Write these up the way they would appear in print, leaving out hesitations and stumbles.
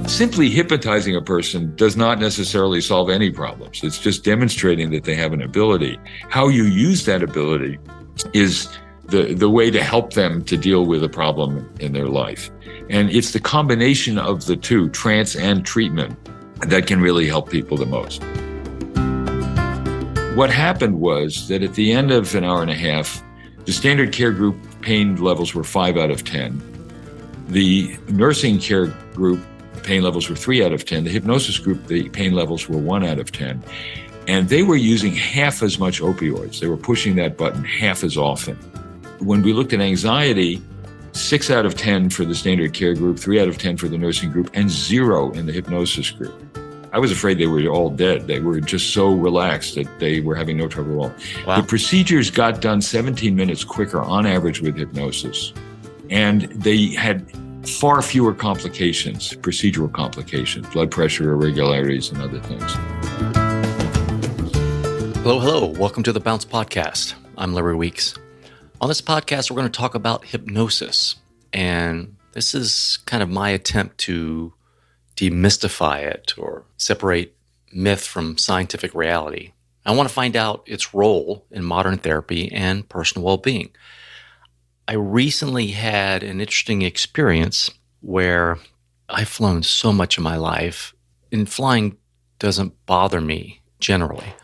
Simply hypnotizing a person does not necessarily solve any problems. It's just demonstrating that they have an ability. How you use that ability is the way to help them to deal with a problem in their life. And it's the combination of the two, trance and treatment, that can really help people the most. What happened was that at the end of an hour and a half, the standard care group pain levels were 5 out of 10. The nursing care group pain levels were 3 out of 10. The hypnosis group, the pain levels were 1 out of 10. And they were using half as much opioids. They were pushing that button half as often. When we looked at anxiety, 6 out of 10 for the standard care group, 3 out of 10 for the nursing group, and 0 in the hypnosis group. I was afraid they were all dead. They were just so relaxed that they were having no trouble at all. Wow. The procedures got done 17 minutes quicker on average with hypnosis. And they had far fewer complications, procedural complications, blood pressure irregularities, and other things. Hello. Welcome to the Bounce Podcast. I'm Larry Weeks. On this podcast, we're going to talk about hypnosis. And this is kind of my attempt to demystify it or separate myth from scientific reality. I want to find out its role in modern therapy and personal well-being. I recently had an interesting experience where I've flown so much in my life, and flying doesn't bother me generally,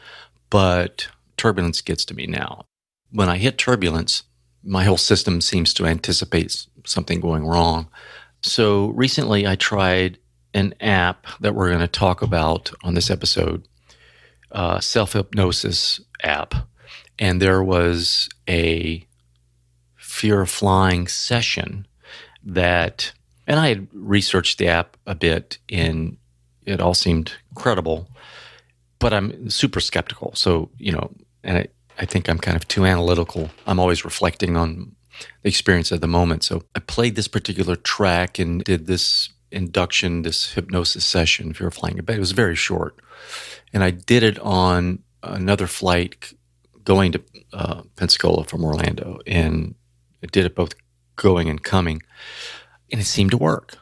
but turbulence gets to me now. When I hit turbulence, my whole system seems to anticipate something going wrong. So recently I tried an app that we're going to talk about on this episode, self-hypnosis app, and there was a fear of flying session and I had researched the app a bit and it all seemed credible, but I'm super skeptical. So, and I think I'm kind of too analytical. I'm always reflecting on the experience of the moment. So I played this particular track and did this induction, this hypnosis session, fear of flying a bed. It was very short. And I did it on another flight going to Pensacola from Orlando, and I did it both going and coming, and it seemed to work.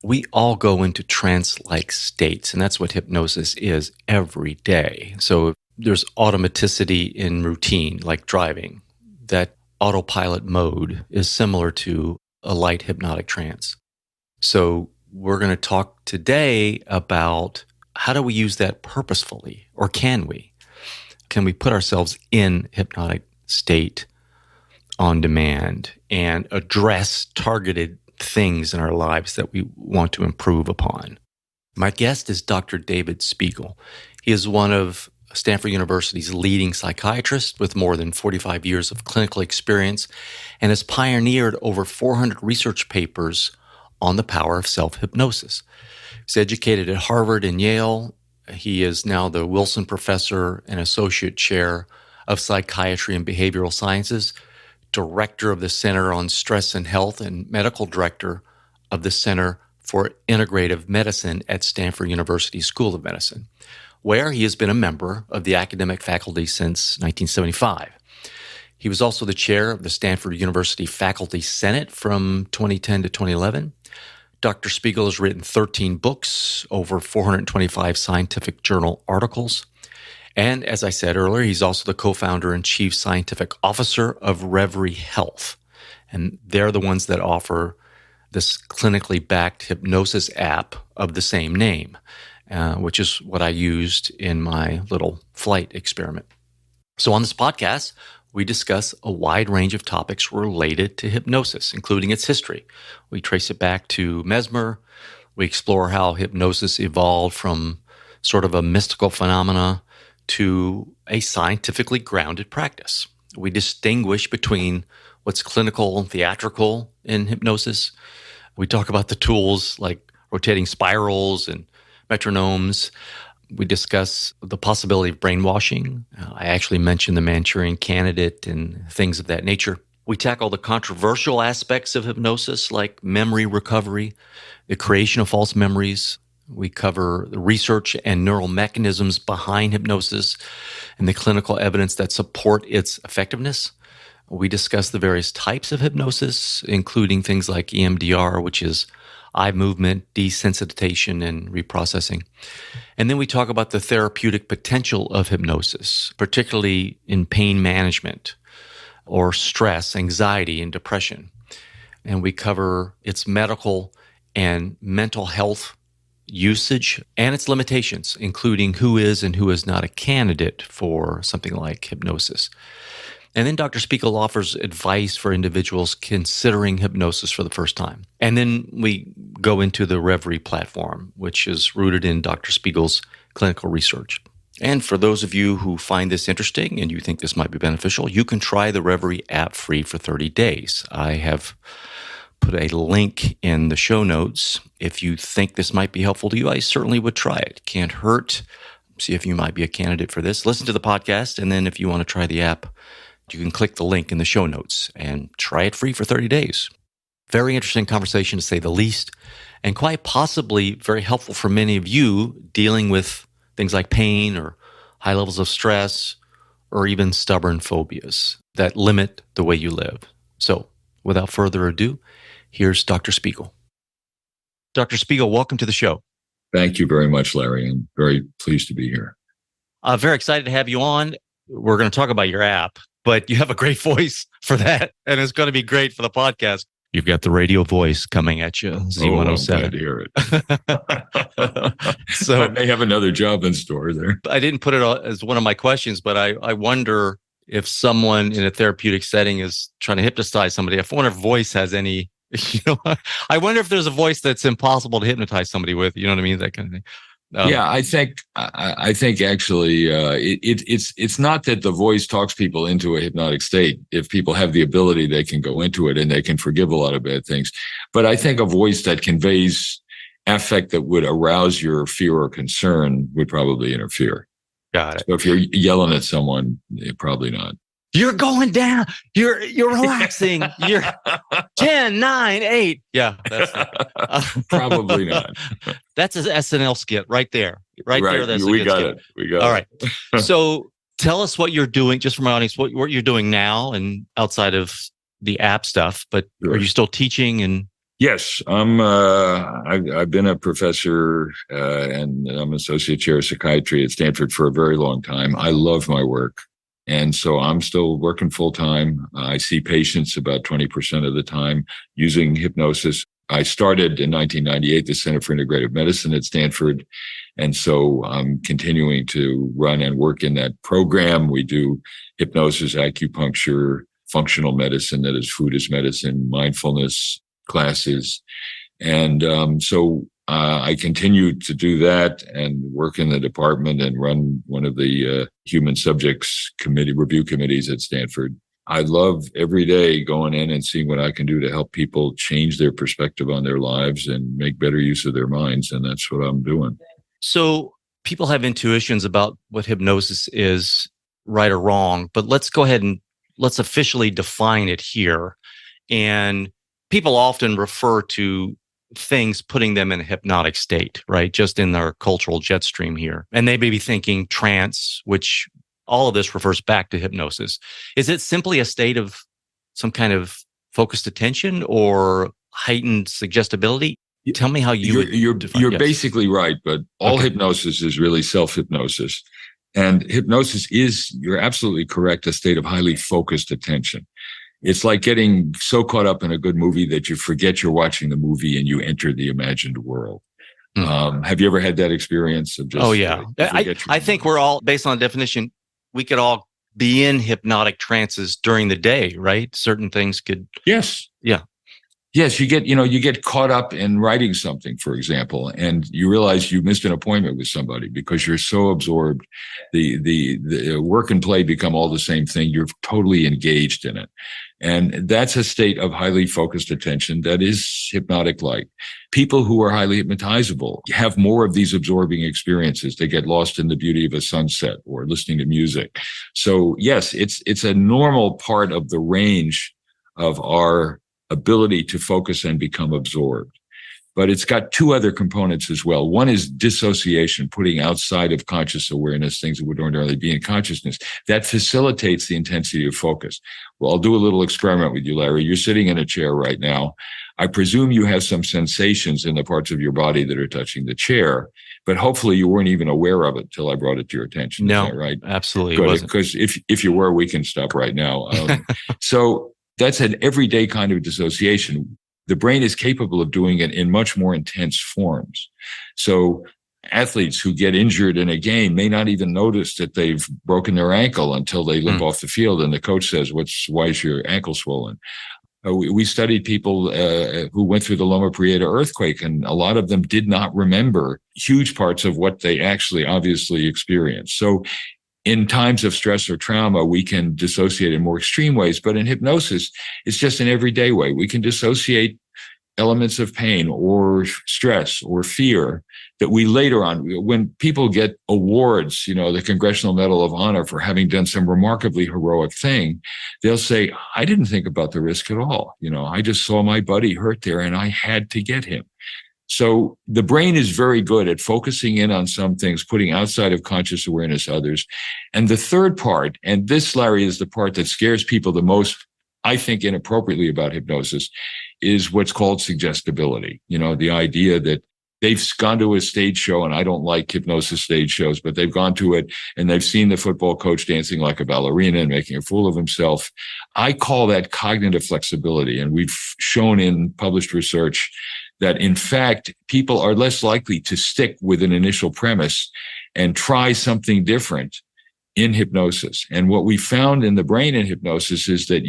We all go into trance-like states, and that's what hypnosis is every day. So there's automaticity in routine, like driving. That autopilot mode is similar to a light hypnotic trance. So we're going to talk today about how do we use that purposefully, or can we? Can we put ourselves in hypnotic state on demand and address targeted things in our lives that we want to improve upon? My guest is Dr. David Speigel. He is one of Stanford University's leading psychiatrists with more than 45 years of clinical experience and has pioneered over 400 research papers on the power of self-hypnosis. He's educated at Harvard and Yale. He is now the Willson Professor and Associate Chair of Psychiatry and Behavioral Sciences, Director of the Center on Stress and Health, and Medical Director of the Center for Integrative Medicine at Stanford University School of Medicine, where he has been a member of the academic faculty since 1975. He was also the chair of the Stanford University Faculty Senate from 2010 to 2011. Dr. Speigel has written 13 books, over 425 scientific journal articles. And as I said earlier, he's also the co-founder and chief scientific officer of Reveri Health. And they're the ones that offer this clinically backed hypnosis app of the same name, which is what I used in my little flight experiment. So on this podcast, we discuss a wide range of topics related to hypnosis, including its history. We trace it back to Mesmer. We explore how hypnosis evolved from sort of a mystical phenomena to a scientifically grounded practice. We distinguish between what's clinical and theatrical in hypnosis. We talk about the tools like rotating spirals and metronomes. We discuss the possibility of brainwashing. I actually mentioned the Manchurian Candidate and things of that nature. We tackle the controversial aspects of hypnosis like memory recovery, the creation of false memories. We cover the research and neural mechanisms behind hypnosis and the clinical evidence that support its effectiveness. We discuss the various types of hypnosis, including things like EMDR, which is eye movement, desensitization, and reprocessing. And then we talk about the therapeutic potential of hypnosis, particularly in pain management or stress, anxiety, and depression. And we cover its medical and mental health usage and its limitations, including who is and who is not a candidate for something like hypnosis. And then Dr. Spiegel offers advice for individuals considering hypnosis for the first time. And then we go into the Reveri platform, which is rooted in Dr. Spiegel's clinical research. And for those of you who find this interesting and you think this might be beneficial, you can try the Reveri app free for 30 days. I have put a link in the show notes. If you think this might be helpful to you, I certainly would try it. Can't hurt. See if you might be a candidate for this. Listen to the podcast, and then if you want to try the app, you can click the link in the show notes and try it free for 30 days. Very interesting conversation, to say the least, and quite possibly very helpful for many of you dealing with things like pain or high levels of stress or even stubborn phobias that limit the way you live. So, without further ado, here's Dr. Speigel. Dr. Speigel, welcome to the show. Thank you very much, Larry. I'm very pleased to be here. I'm very excited to have you on. We're going to talk about your app, but you have a great voice for that, and it's going to be great for the podcast. You've got the radio voice coming at you, Z107. I'm glad to hear it. So I may have another job in store there. I didn't put it as one of my questions, but I wonder if someone in a therapeutic setting is trying to hypnotize somebody. I wonder if voice has any, I wonder if there's a voice that's impossible to hypnotize somebody with, you know what I mean? That kind of thing. Yeah, I think actually it's not that the voice talks people into a hypnotic state. If people have the ability, they can go into it and they can forgive a lot of bad things. But I think a voice that conveys affect that would arouse your fear or concern would probably interfere. Got it. So if you're yelling at someone, probably not. You're going down. You're relaxing. You're 10, 9, 8. Yeah, that's probably not. That's an SNL skit right there. Right there. That's we got it. We got it. All right. So tell us what you're doing, just for my audience, what you're doing now and outside of the app stuff. But Sure. Are you still teaching? And Yes, I've been a professor and I'm associate chair of psychiatry at Stanford for a very long time. I love my work. And so I'm still working full time. I see patients about 20% of the time using hypnosis. I started in 1998 the Center for Integrative Medicine at Stanford. And so I'm continuing to run and work in that program. We do hypnosis, acupuncture, functional medicine, that is food as medicine, mindfulness classes. And so I continue to do that and work in the department and run one of the human subjects review committees at Stanford. I love every day going in and seeing what I can do to help people change their perspective on their lives and make better use of their minds. And that's what I'm doing. so people have intuitions about what hypnosis is, right or wrong, but let's go ahead and let's officially define it here. And people often refer to things putting them in a hypnotic state, right? Just in their cultural jet stream here. And they may be thinking trance, which all of this refers back to hypnosis. Is it simply a state of some kind of focused attention or heightened suggestibility? Tell me how You're yes. basically right, but all hypnosis is really self-hypnosis. And hypnosis is, you're absolutely correct, a state of highly focused attention. It's like getting so caught up in a good movie that you forget you're watching the movie and you enter the imagined world. Mm-hmm. Have you ever had that experience of just? Oh, yeah. I think we're all, based on the definition, we could all be in hypnotic trances during the day, right? Certain things could. Yes. Yeah. Yes, you get caught up in writing something, for example, and you realize you missed an appointment with somebody because you're so absorbed. The work and play become all the same thing. You're totally engaged in it. And that's a state of highly focused attention that is hypnotic-like. People who are highly hypnotizable have more of these absorbing experiences. They get lost in the beauty of a sunset or listening to music. So yes, it's a normal part of the range of our ability to focus and become absorbed. but it's got two other components as well. One is dissociation, putting outside of conscious awareness things that would ordinarily be in consciousness. That facilitates the intensity of focus. Well, I'll do a little experiment with you, Larry. You're sitting in a chair right now. I presume you have some sensations in the parts of your body that are touching the chair, but hopefully you weren't even aware of it till I brought it to your attention. No, is that right? Absolutely. Good, because if you were, we can stop right now. So that's an everyday kind of dissociation. The brain is capable of doing it in much more intense forms. So athletes who get injured in a game may not even notice that they've broken their ankle until they limp off the field and the coach says, why is your ankle swollen? We studied people who went through the Loma Prieta earthquake, and a lot of them did not remember huge parts of what they actually obviously experienced. So in times of stress or trauma, we can dissociate in more extreme ways, but in hypnosis, it's just an everyday way. We can dissociate elements of pain or stress or fear that we later on, when people get awards, the Congressional Medal of Honor for having done some remarkably heroic thing, they'll say, I didn't think about the risk at all. I just saw my buddy hurt there and I had to get him. So the brain is very good at focusing in on some things, putting outside of conscious awareness others. And the third part, and this, Larry, is the part that scares people the most, I think inappropriately about hypnosis, is what's called suggestibility. The idea that they've gone to a stage show, and I don't like hypnosis stage shows, but they've gone to it and they've seen the football coach dancing like a ballerina and making a fool of himself. I call that cognitive flexibility. And we've shown in published research that, in fact, people are less likely to stick with an initial premise and try something different in hypnosis. And what we found in the brain in hypnosis is that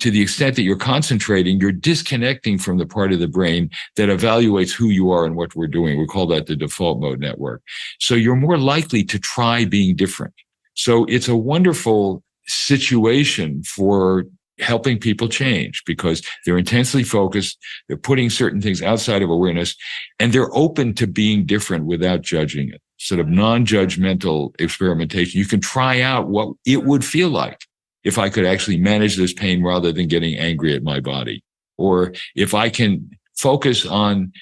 to the extent that you're concentrating, you're disconnecting from the part of the brain that evaluates who you are and what we're doing. We call that the default mode network. So you're more likely to try being different. So it's a wonderful situation for helping people change because they're intensely focused, they're putting certain things outside of awareness, and they're open to being different without judging it. Sort of non-judgmental experimentation. You can try out what it would feel like if I could actually manage this pain rather than getting angry at my body, or if I can focus on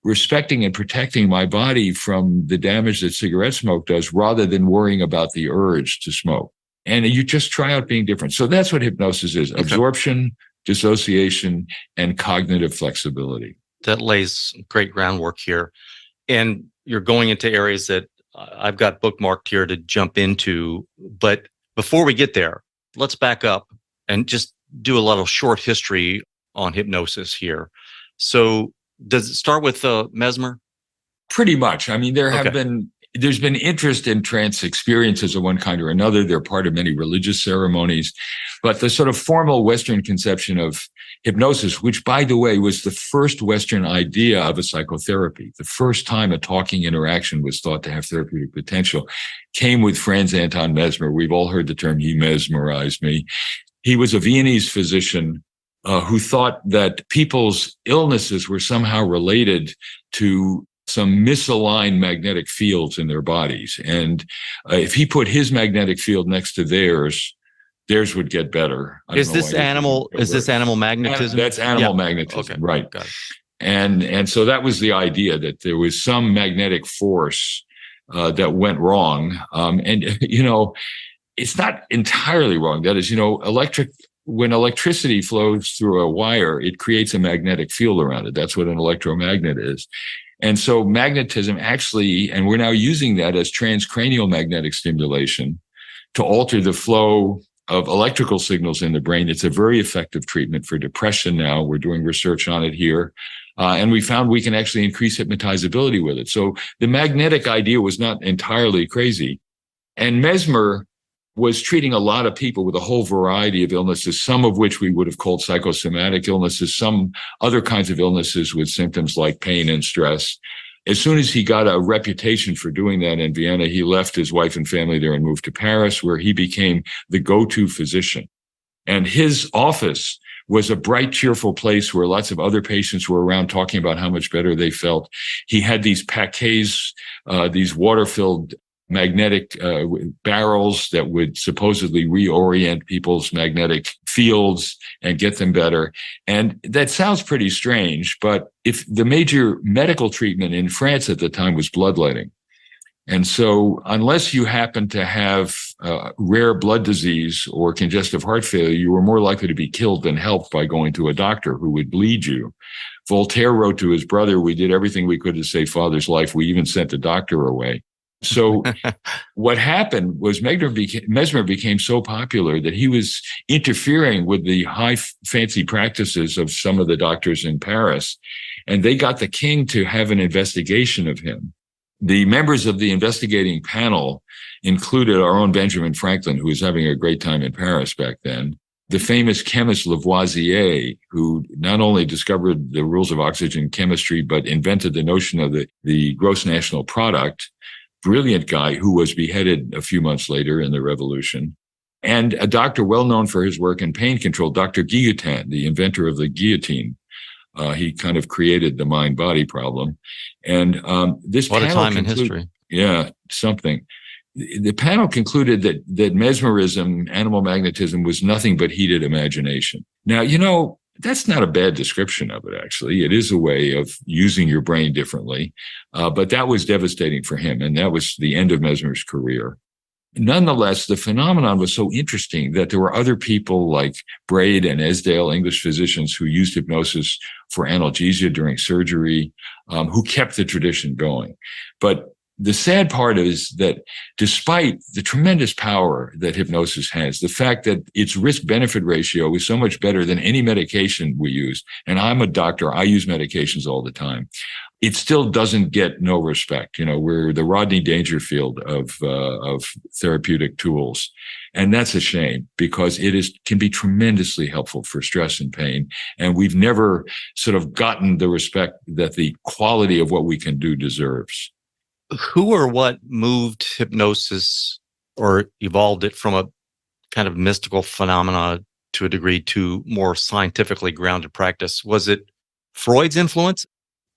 respecting and protecting my body from the damage that cigarette smoke does rather than worrying about the urge to smoke. And you just try out being different. So that's what hypnosis is: absorption, dissociation, and cognitive flexibility. That lays great groundwork here. And you're going into areas that I've got bookmarked here to jump into. But before we get there, let's back up and just do a little short history on hypnosis here. So does it start with Mesmer? Pretty much. I mean, there's been interest in trance experiences of one kind or another. They're part of many religious ceremonies. But the sort of formal Western conception of hypnosis, which, by the way, was the first Western idea of a psychotherapy, the first time a talking interaction was thought to have therapeutic potential, came with Franz Anton Mesmer. We've all heard the term, he mesmerized me. He was a Viennese physician who thought that people's illnesses were somehow related to some misaligned magnetic fields in their bodies. And if he put his magnetic field next to theirs would get better. Is this animal magnetism? That's animal magnetism, okay. Right. Got it. And so that was the idea, that there was some magnetic force that went wrong. It's not entirely wrong. That is, when electricity flows through a wire, it creates a magnetic field around it. That's what an electromagnet is. And so magnetism actually, and we're now using that as transcranial magnetic stimulation to alter the flow of electrical signals in the brain. It's a very effective treatment for depression now. We're doing research on it here. And we found we can actually increase hypnotizability with it. So the magnetic idea was not entirely crazy. And Mesmer was treating a lot of people with a whole variety of illnesses, some of which we would have called psychosomatic illnesses, some other kinds of illnesses with symptoms like pain and stress. As soon as he got a reputation for doing that in Vienna, he left his wife and family there and moved to Paris, where he became the go-to physician. And his office was a bright, cheerful place where lots of other patients were around talking about how much better they felt. He had these paquets, these water-filled magnetic barrels that would supposedly reorient people's magnetic fields and get them better. And that sounds pretty strange, but if the major medical treatment in France at the time was bloodletting. And so unless you happen to have rare blood disease or congestive heart failure, you were more likely to be killed than helped by going to a doctor who would bleed you. Voltaire wrote to his brother, "We did everything we could to save father's life. We even sent the doctor away." So what happened was Mesmer became so popular that he was interfering with the high fancy practices of some of the doctors in Paris. And they got the king to have an investigation of him. The members of the investigating panel included our own Benjamin Franklin, who was having a great time in Paris back then, the famous chemist Lavoisier, who not only discovered the rules of oxygen chemistry, but invented the notion of the gross national product, brilliant guy who was beheaded a few months later in the revolution, and a doctor well known for his work in pain control, Dr. Guillotin, the inventor of the guillotine. He kind of created the mind-body problem. And this what panel a time in history. Yeah, something. The panel concluded that mesmerism, animal magnetism, was nothing but heated imagination. Now, that's not a bad description of it, actually. It is a way of using your brain differently. But that was devastating for him, and that was the end of Mesmer's career. Nonetheless, the phenomenon was so interesting that there were other people like Braid and Esdale, English physicians, who used hypnosis for analgesia during surgery, who kept the tradition going. But the sad part is that despite the tremendous power that hypnosis has, the fact that its risk-benefit ratio is so much better than any medication we use, and I'm a doctor, I use medications all the time, it still doesn't get no respect. We're the Rodney Dangerfield of therapeutic tools. And that's a shame, because can be tremendously helpful for stress and pain. And we've never sort of gotten the respect that the quality of what we can do deserves. Who or what moved hypnosis or evolved it from a kind of mystical phenomena to a degree to more scientifically grounded practice? Was it Freud's influence?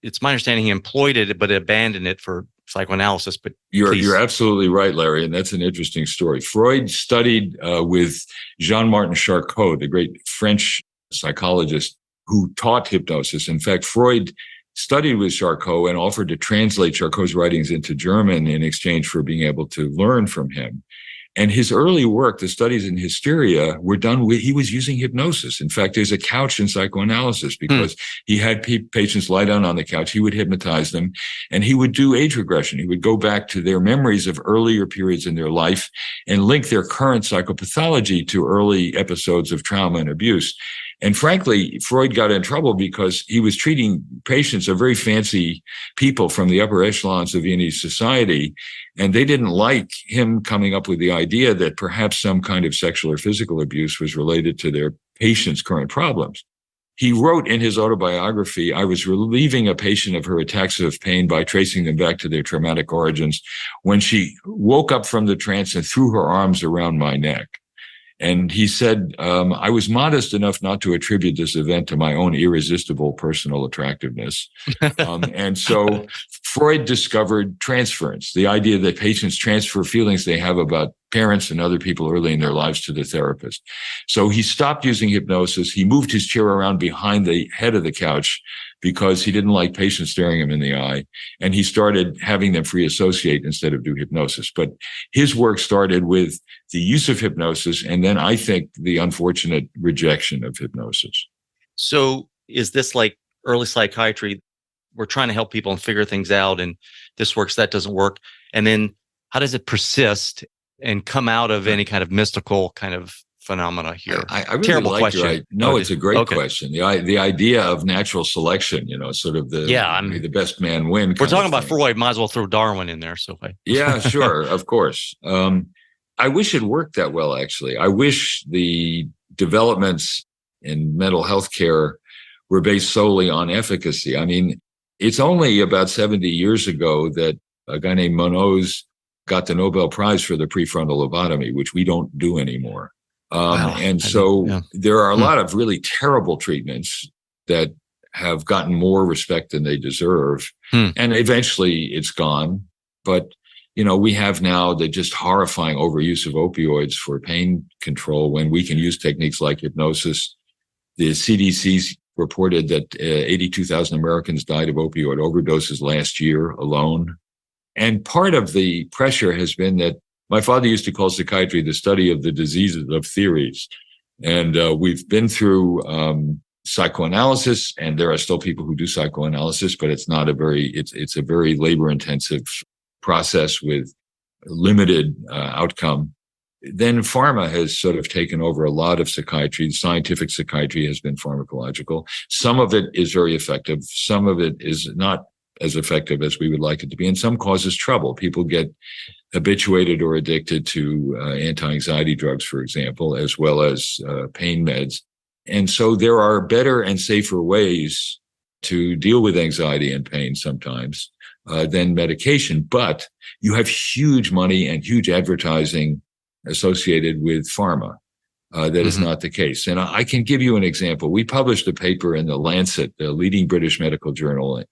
It's my understanding he employed it, but abandoned it for psychoanalysis. But you're absolutely right, Larry, and that's an interesting story. Freud studied with Jean-Martin Charcot, the great French psychologist who taught hypnosis. In fact, Freud studied with Charcot and offered to translate Charcot's writings into German in exchange for being able to learn from him. And his early work, the studies in hysteria, were done with, he was using hypnosis. In fact, there's a couch in psychoanalysis because he had patients lie down on the couch. He would hypnotize them and he would do age regression. He would go back to their memories of earlier periods in their life and link their current psychopathology to early episodes of trauma and abuse. And frankly, Freud got in trouble because he was treating patients of very fancy people from the upper echelons of Viennese society. And they didn't like him coming up with the idea that perhaps some kind of sexual or physical abuse was related to their patient's current problems. He wrote in his autobiography, "I was relieving a patient of her attacks of pain by tracing them back to their traumatic origins when she woke up from the trance and threw her arms around my neck." And he said, I was modest enough not to attribute this event to my own irresistible personal attractiveness. And so Freud discovered transference, the idea that patients transfer feelings they have about parents and other people early in their lives to the therapist. So he stopped using hypnosis. He moved his chair around behind the head of the couch because he didn't like patients staring him in the eye. And he started having them free associate instead of do hypnosis. But his work started with the use of hypnosis, and then I think the unfortunate rejection of hypnosis. So is this like early psychiatry? We're trying to help people and figure things out, and this works, that doesn't work. And then how does it persist and come out of any kind of mystical kind of phenomena here? I really Terrible like question. it's a great question. The idea of natural selection, sort of the best man win. We're talking about Freud, might as well throw Darwin in there. So yeah, sure, of course. I wish it worked that well, actually. I wish the developments in mental health care were based solely on efficacy. I mean, it's only about 70 years ago that a guy named Monod got the Nobel Prize for the prefrontal lobotomy, which we don't do anymore. Wow. And so there are a lot of really terrible treatments that have gotten more respect than they deserve. And eventually it's gone. But we have now the just horrifying overuse of opioids for pain control when we can use techniques like hypnosis. The CDC reported that 82,000 Americans died of opioid overdoses last year alone. And part of the pressure has been that my father used to call psychiatry the study of the diseases of theories. And we've been through psychoanalysis, and there are still people who do psychoanalysis, but it's not it's a very labor-intensive process with limited outcome. Then pharma has sort of taken over a lot of psychiatry. Scientific psychiatry has been pharmacological. Some of it is very effective. Some of it is not as effective as we would like it to be, and some causes trouble. People get habituated or addicted to anti-anxiety drugs, for example, as well as pain meds. And so there are better and safer ways to deal with anxiety and pain sometimes than medication. But you have huge money and huge advertising associated with pharma. That is not the case. And I can give you an example. We published a paper in The Lancet, the leading British medical journal,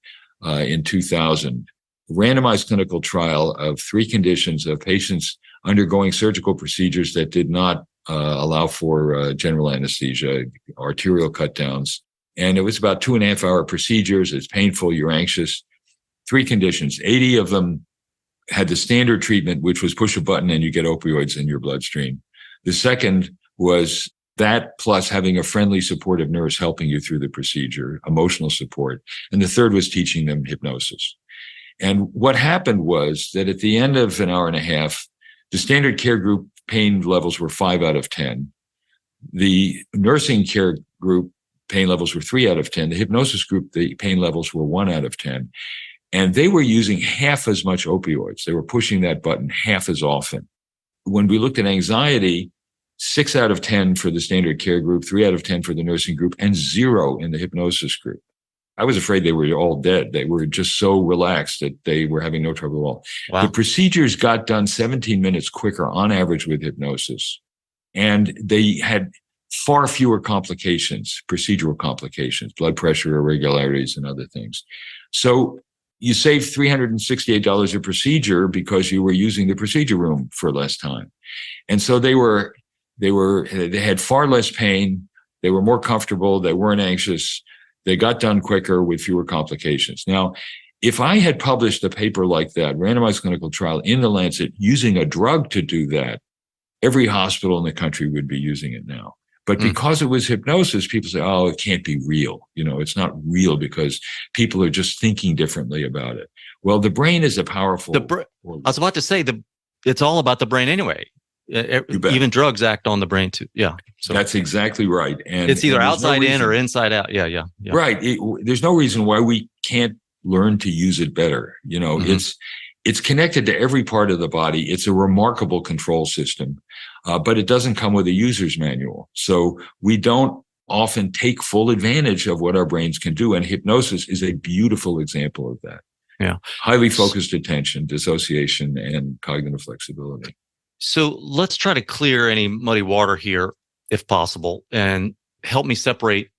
in 2000, randomized clinical trial of 3 conditions of patients undergoing surgical procedures that did not allow for general anesthesia, arterial cut downs. And it was about 2.5-hour procedures. It's painful. You're anxious. 3 conditions. 80 of them had the standard treatment, which was push a button and you get opioids in your bloodstream. The second was that plus having a friendly, supportive nurse helping you through the procedure, emotional support. And the third was teaching them hypnosis. And what happened was that at the end of an hour and a half, the standard care group pain levels were 5 out of 10. The nursing care group pain levels were 3 out of 10. The hypnosis group, the pain levels were 1 out of 10. And they were using half as much opioids. They were pushing that button half as often. When we looked at anxiety, 6 out of 10 for the standard care group, 3 out of 10 for the nursing group, and 0 in the hypnosis group. I was afraid they were all dead. They were just so relaxed that they were having no trouble at all. Wow. The procedures got done 17 minutes quicker on average with hypnosis. And they had far fewer complications, procedural complications, blood pressure irregularities and other things. So you save $368 a procedure because you were using the procedure room for less time. And so they had far less pain. They were more comfortable. They weren't anxious. They got done quicker with fewer complications. Now, if I had published a paper like that, randomized clinical trial in The Lancet, using a drug to do that, every hospital in the country would be using it now. But because it was hypnosis, people say, oh, it can't be real. It's not real because people are just thinking differently about it. Well, the brain is a powerful... I was about to say, it's all about the brain anyway. Even drugs act on the brain too. Yeah. So that's exactly right. And it's either outside in or inside out. Yeah. Right. There's no reason why we can't learn to use it better. It's connected to every part of the body. It's a remarkable control system, but it doesn't come with a user's manual. So we don't often take full advantage of what our brains can do. And hypnosis is a beautiful example of that. Yeah. Highly focused attention, dissociation, and cognitive flexibility. So let's try to clear any muddy water here, if possible, and help me separate,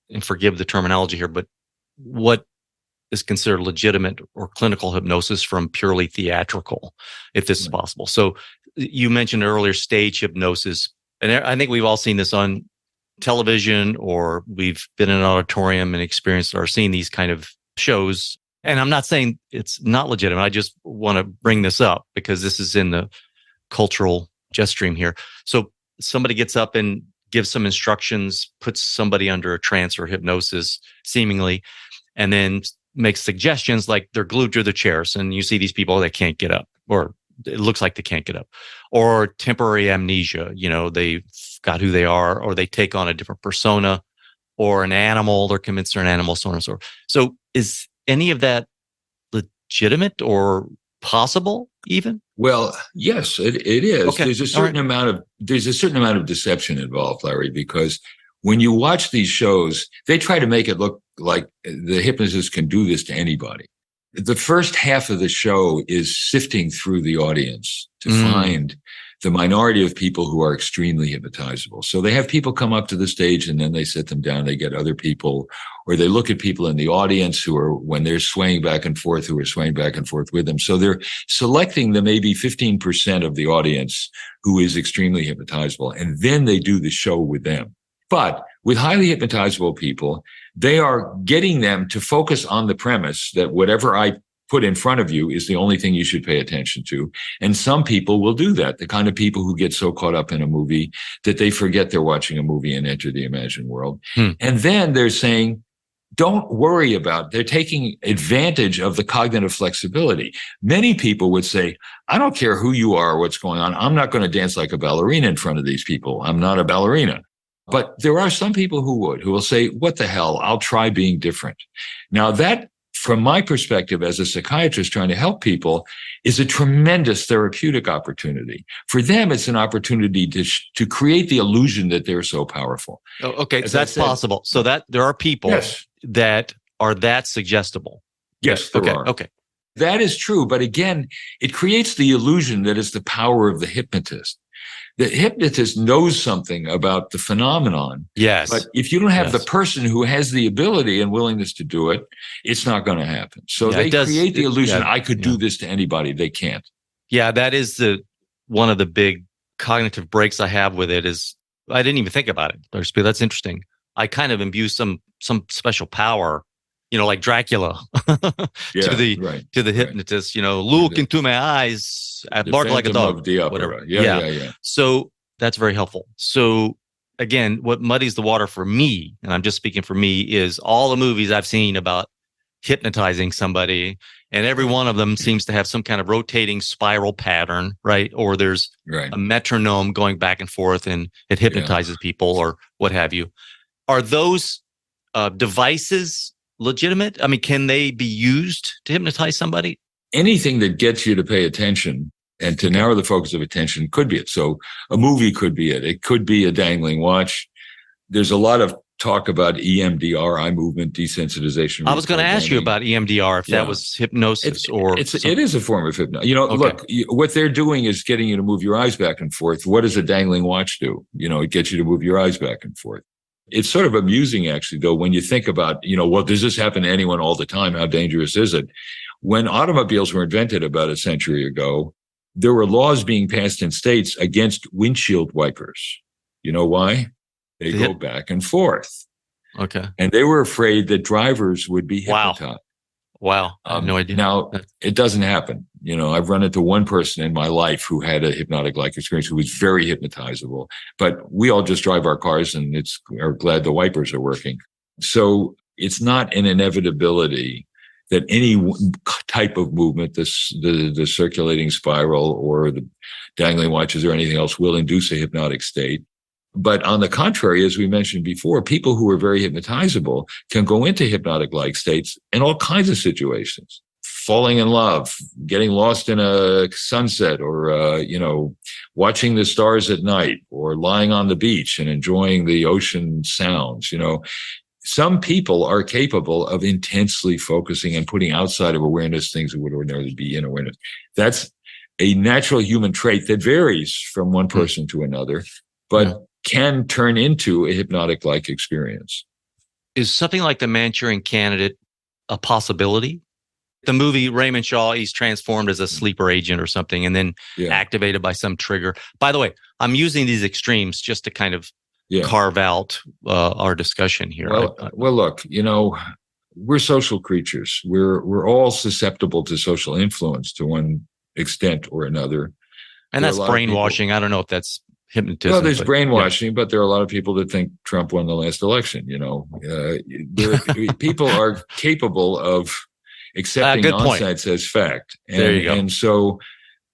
and forgive the terminology here, but what is considered legitimate or clinical hypnosis from purely theatrical, if this is possible. So you mentioned earlier stage hypnosis, and I think we've all seen this on television, or we've been in an auditorium and experienced or seen these kind of shows. And I'm not saying it's not legitimate. I just want to bring this up because this is in the cultural jet stream here. So somebody gets up and gives some instructions, puts somebody under a trance or hypnosis, seemingly, and then makes suggestions like they're glued to their chairs. And you see these people that can't get up, or it looks like they can't get up, or temporary amnesia. They got who they are, or they take on a different persona or an animal. They're convinced they're an animal, so on and so forth. So is any of that legitimate or possible even? Well, yes, it is. Okay. There's a certain amount of deception involved, Larry, because when you watch these shows, they try to make it look like the hypnotist can do this to anybody. The first half of the show is sifting through the audience to find the minority of people who are extremely hypnotizable. So they have people come up to the stage and then they sit them down. They get other people, or they look at people in the audience who are, when they're swaying back and forth, who are swaying back and forth with them. So they're selecting the maybe 15% of the audience who is extremely hypnotizable. And then they do the show with them. But with highly hypnotizable people, they are getting them to focus on the premise that whatever I put in front of you is the only thing you should pay attention to. And some people will do that. The kind of people who get so caught up in a movie that they forget they're watching a movie and enter the imagined world. And then they're saying, don't worry about, they're taking advantage of the cognitive flexibility. Many people would say, I don't care who you are or what's going on. I'm not going to dance like a ballerina in front of these people. I'm not a ballerina. But there are some people who will say, what the hell? I'll try being different. Now that, from my perspective as a psychiatrist trying to help people, is a tremendous therapeutic opportunity. For them, it's an opportunity to create the illusion that they're so powerful. Oh, okay, so that's possible. So that there are people that are that suggestible. Yes, there are. Okay. That is true. But again, it creates the illusion that it's the power of the hypnotist. The hypnotist knows something about the phenomenon. Yes. But if you don't have the person who has the ability and willingness to do it, it's not going to happen. So they create the illusion, I could do this to anybody. They can't. Yeah, that is one of the big cognitive breaks I have with it is I didn't even think about it. That's interesting. I kind of imbue some special power, like Dracula to the hypnotist, look into my eyes, bark like a dog, whatever. Yeah. So that's very helpful. So again, what muddies the water for me, and I'm just speaking for me, is all the movies I've seen about hypnotizing somebody, and every one of them seems to have some kind of rotating spiral pattern, right? Or there's a metronome going back and forth and it hypnotizes people or what have you. Are those devices legitimate? I mean, can they be used to hypnotize somebody? Anything that gets you to pay attention and to narrow the focus of attention could be it. So a movie could be it. It could be a dangling watch. There's a lot of talk about EMDR, eye movement desensitization. I was going to ask you about EMDR, if that was hypnosis it is a form of hypnosis. Look, what they're doing is getting you to move your eyes back and forth. What does a dangling watch do? It gets you to move your eyes back and forth. It's sort of amusing, actually, though, when you think about, well, does this happen to anyone all the time? How dangerous is it? When automobiles were invented about a century ago, there were laws being passed in states against windshield wipers. You know why? They go back and forth. Okay. And they were afraid that drivers would be hypnotized. Wow. I have no idea. Now, it doesn't happen. I've run into one person in my life who had a hypnotic-like experience who was very hypnotizable, but we all just drive our cars and are glad the wipers are working. So it's not an inevitability that any type of movement, the circulating spiral or the dangling watches or anything else will induce a hypnotic state. But on the contrary, as we mentioned before, people who are very hypnotizable can go into hypnotic-like states in all kinds of situations. Falling in love, getting lost in a sunset, or, watching the stars at night, or lying on the beach and enjoying the ocean sounds. Some people are capable of intensely focusing and putting outside of awareness things that would ordinarily be in awareness. That's a natural human trait that varies from one person to another, but can turn into a hypnotic-like experience. Is something like The Manchurian Candidate a possibility? The movie Raymond Shaw, he's transformed as a sleeper agent or something and then activated by some trigger. By the way, I'm using these extremes just to kind of carve out our discussion here. Well, look, we're social creatures. We're all susceptible to social influence to one extent or another. And that's brainwashing. I don't know if that's hypnotism. Well, there's brainwashing, but there are a lot of people that think Trump won the last election. People are capable of accepting nonsense as fact. And, there you go. And so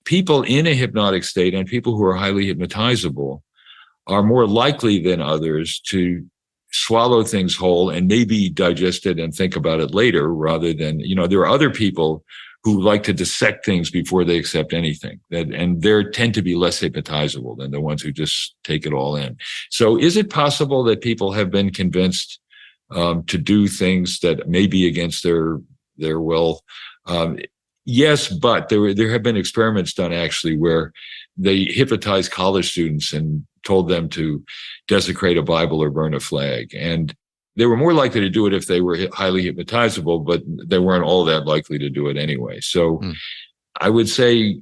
people in a hypnotic state and people who are highly hypnotizable are more likely than others to swallow things whole and maybe digest it and think about it later rather than, there are other people who like to dissect things before they accept anything. And they tend to be less hypnotizable than the ones who just take it all in. So is it possible that people have been convinced to do things that may be against their will? Yes, but there have been experiments done actually where they hypnotized college students and told them to desecrate a Bible or burn a flag. And they were more likely to do it if they were highly hypnotizable, but they weren't all that likely to do it anyway. So I would say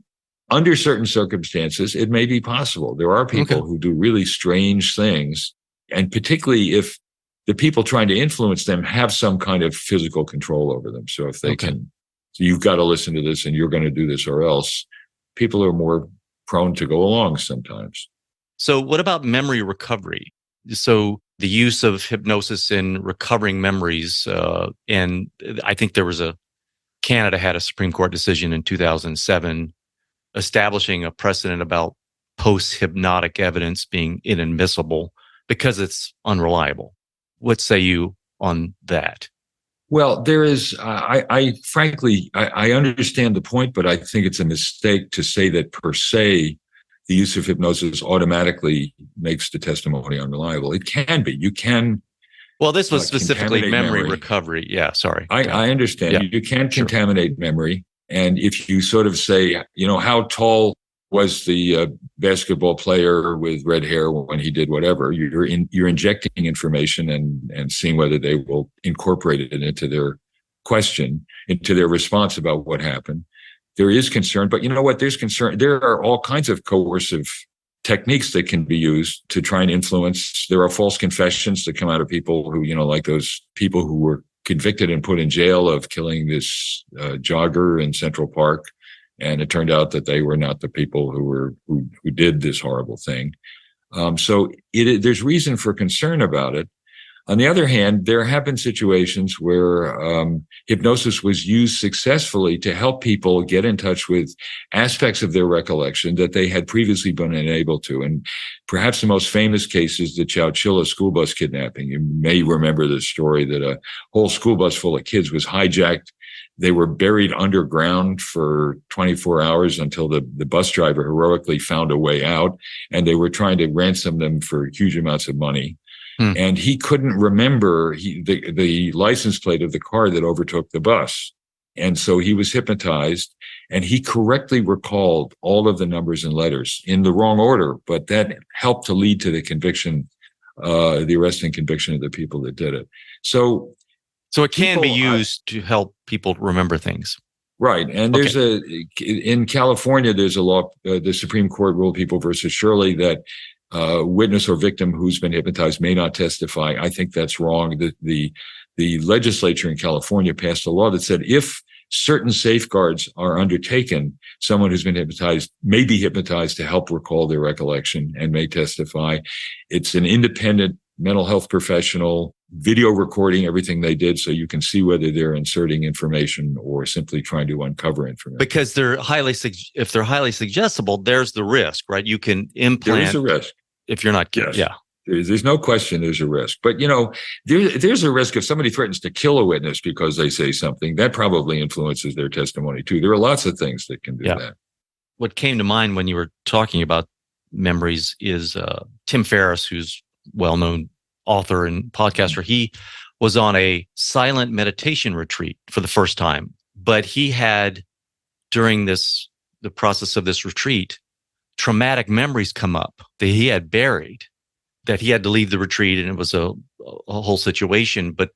under certain circumstances, it may be possible. There are people who do really strange things, and particularly if the people trying to influence them have some kind of physical control over them. So if they can, so you've got to listen to this and you're going to do this or else, people are more prone to go along sometimes. So what about memory recovery? So the use of hypnosis in recovering memories, and I think Canada had a Supreme Court decision in 2007 establishing a precedent about post-hypnotic evidence being inadmissible because it's unreliable. What say you on that? Well, there is, I frankly understand the point, but I think it's a mistake to say that per se, the use of hypnosis automatically makes the testimony unreliable. It can be. You can. Well, this was specifically memory recovery. Yeah, sorry. I understand. Yeah. You can contaminate memory. And if you sort of say, how tall was the basketball player with red hair when he did whatever, you're injecting information and seeing whether they will incorporate it into their question, into their response about what happened. There is concern, but you know what? There's concern. There are all kinds of coercive techniques that can be used to try and influence. There are false confessions that come out of people who, like those people who were convicted and put in jail of killing this jogger in Central Park. And it turned out that they were not the people who did this horrible thing. So there's reason for concern about it. On the other hand, there have been situations where hypnosis was used successfully to help people get in touch with aspects of their recollection that they had previously been unable to. And perhaps the most famous case is the Chowchilla school bus kidnapping. You may remember the story that a whole school bus full of kids was hijacked. They were buried underground for 24 hours until the bus driver heroically found a way out, and they were trying to ransom them for huge amounts of money. And he couldn't remember the license plate of the car that overtook the bus. And so he was hypnotized, and he correctly recalled all of the numbers and letters in the wrong order, but that helped to lead to the conviction, the arrest and conviction of the people that did it. So it can be used to help people remember things. Right. And there's in California, there's a law, the Supreme Court ruled, People versus Shirley, that witness or victim who's been hypnotized may not testify. I think that's wrong. The legislature in California passed a law that said if certain safeguards are undertaken, someone who's been hypnotized may be hypnotized to help recall their recollection and may testify. It's an independent mental health professional video recording everything they did, so you can see whether they're inserting information or simply trying to uncover information. Because if they're highly suggestible, there's the risk, right? You can implant. There is a risk if you're not. Yes. Yeah. There's no question there's a risk. But, there's a risk if somebody threatens to kill a witness because they say something, that probably influences their testimony too. There are lots of things that can do that. What came to mind when you were talking about memories is Tim Ferriss, who's well-known author and podcaster. He was on a silent meditation retreat for the first time, but he had, during the process of this retreat, traumatic memories come up that he had buried, that he had to leave the retreat, and it was a whole situation. But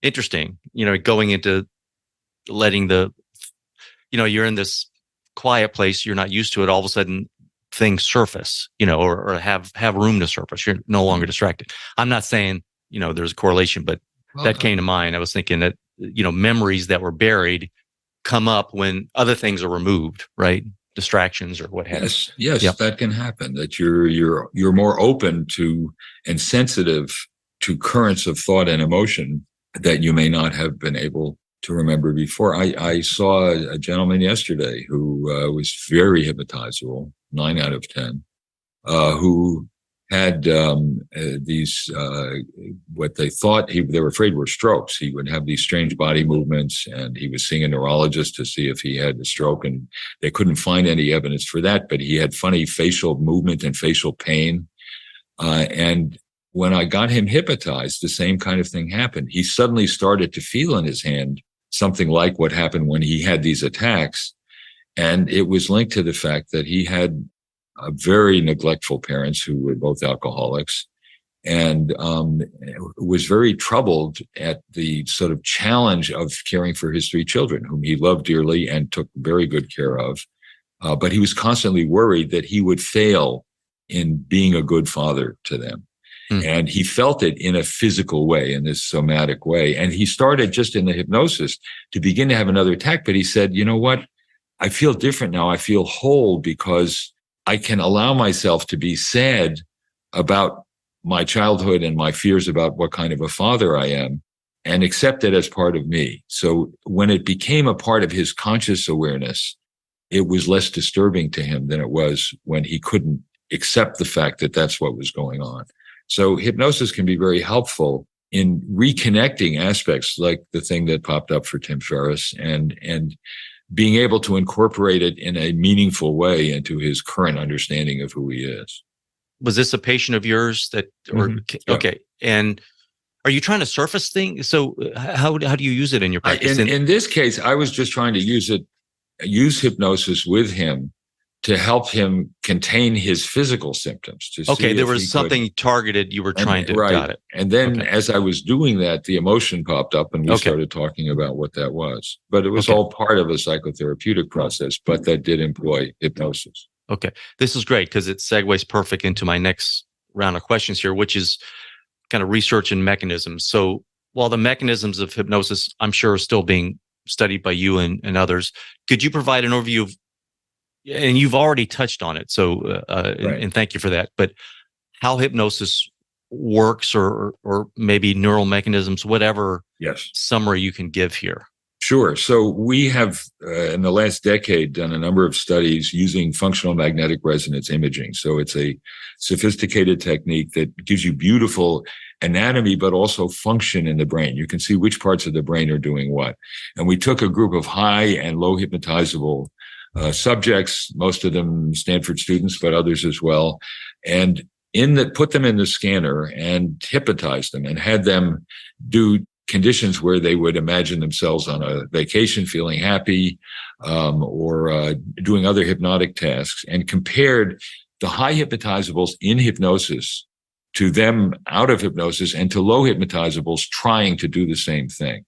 interesting, going into letting you're in this quiet place, you're not used to it. All of a sudden, things surface, or have room to surface. You're no longer distracted. I'm not saying, there's a correlation, but that came to mind. I was thinking that, memories that were buried come up when other things are removed, right? Distractions or what have you. Yes, yep. That can happen. That you're more open to and sensitive to currents of thought and emotion that you may not have been able to remember before. I saw a gentleman yesterday who was very hypnotizable, 9 out of 10, who had these what they thought they were afraid were strokes. He would have these strange body movements, and he was seeing a neurologist to see if he had a stroke, and they couldn't find any evidence for that. But he had funny facial movement and facial pain, and when I got him hypnotized, the same kind of thing happened. He suddenly started to feel in his hand something like what happened when he had these attacks. And it was linked to the fact that he had very neglectful parents who were both alcoholics, and was very troubled at the sort of challenge of caring for his three children, whom he loved dearly and took very good care of. But he was constantly worried that he would fail in being a good father to them. And he felt it in a physical way, in this somatic way. And he started just in the hypnosis to begin to have another attack. But he said, you know what? I feel different now. I feel whole because I can allow myself to be sad about my childhood and my fears about what kind of a father I am and accept it as part of me. So when it became a part of his conscious awareness, it was less disturbing to him than it was when he couldn't accept the fact that that's what was going on. So hypnosis can be very helpful in reconnecting aspects like the thing that popped up for Tim Ferriss and being able to incorporate it in a meaningful way into his current understanding of who he is. Was this a patient of yours that, or, okay. And are you trying to surface things? So how do you use it in your practice? In this case, I was just trying to use hypnosis with him to help him contain his physical symptoms. Okay, there was something targeted you were trying to, right. Got it. And then as I was doing that, the emotion popped up and we started talking about what that was. But it was all part of a psychotherapeutic process, but that did employ hypnosis. Okay, this is great because it segues perfect into my next round of questions here, which is kind of research and mechanisms. So while the mechanisms of hypnosis, I'm sure, are still being studied by you and others, could you provide an overview of, and you've already touched on it, so and thank you for that, but how hypnosis works or maybe neural mechanisms, whatever summary you can give here. Sure. So we have, in the last decade, done a number of studies using functional magnetic resonance imaging. So it's a sophisticated technique that gives you beautiful anatomy, but also function in the brain. You can see which parts of the brain are doing what. And we took a group of high and low hypnotizable subjects, most of them Stanford students, but others as well, and put them in the scanner and hypnotized them and had them do conditions where they would imagine themselves on a vacation, feeling happy, or doing other hypnotic tasks, and compared the high hypnotizables in hypnosis to them out of hypnosis and to low hypnotizables trying to do the same thing.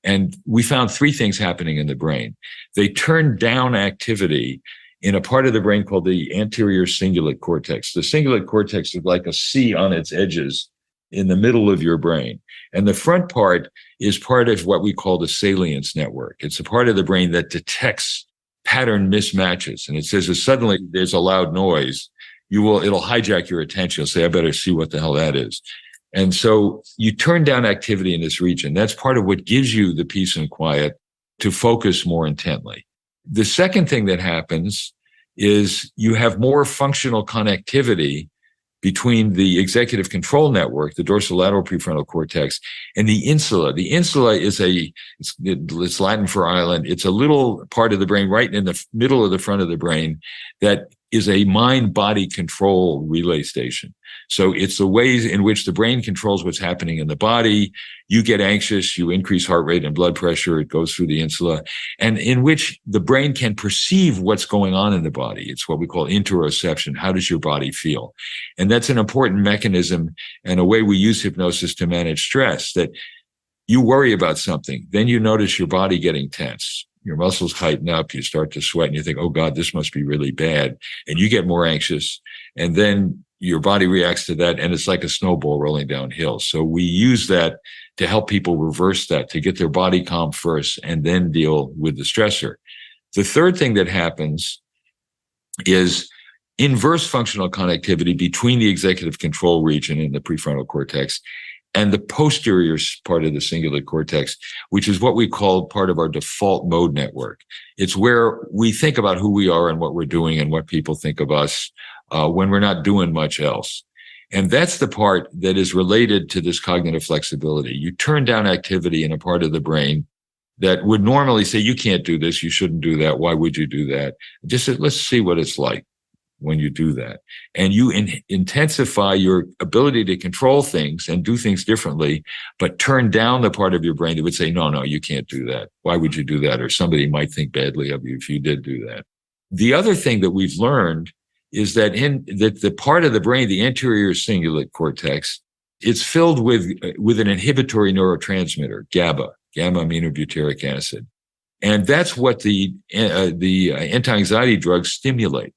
And we found three things happening in the brain. They turned down activity in a part of the brain called the anterior cingulate cortex. The cingulate cortex is like a C on its edges in the middle of your brain. And the front part is part of what we call the salience network. It's a part of the brain that detects pattern mismatches. And it says if suddenly there's a loud noise, it'll hijack your attention. You'll say, I better see what the hell that is. And so you turn down activity in this region. That's part of what gives you the peace and quiet to focus more intently. The second thing that happens is you have more functional connectivity between the executive control network, the dorsolateral prefrontal cortex, and the insula. The insula is it's Latin for island. It's a little part of the brain right in the middle of the front of the brain that is a mind-body control relay station. So it's the ways in which the brain controls what's happening in the body. You get anxious, you increase heart rate and blood pressure, it goes through the insula, and in which the brain can perceive what's going on in the body. It's what we call interoception. How does your body feel? And that's an important mechanism and a way we use hypnosis to manage stress, that you worry about something, then you notice your body getting tense. Your muscles tighten up, you start to sweat, and you think, oh God, this must be really bad. And you get more anxious, and then your body reacts to that, and it's like a snowball rolling downhill. So we use that to help people reverse that, to get their body calm first and then deal with the stressor. The third thing that happens is inverse functional connectivity between the executive control region in the prefrontal cortex and the posterior part of the cingulate cortex, which is what we call part of our default mode network. It's where we think about who we are and what we're doing and what people think of us when we're not doing much else. And that's the part that is related to this cognitive flexibility. You turn down activity in a part of the brain that would normally say, you can't do this, you shouldn't do that, why would you do that? Just let's see what it's like when you do that. And you intensify your ability to control things and do things differently, but turn down the part of your brain that would say, no, you can't do that. Why would you do that? Or somebody might think badly of you if you did do that. The other thing that we've learned is that the part of the brain, the anterior cingulate cortex, it's filled with an inhibitory neurotransmitter, GABA, gamma aminobutyric acid. And that's what the anti-anxiety drugs stimulate.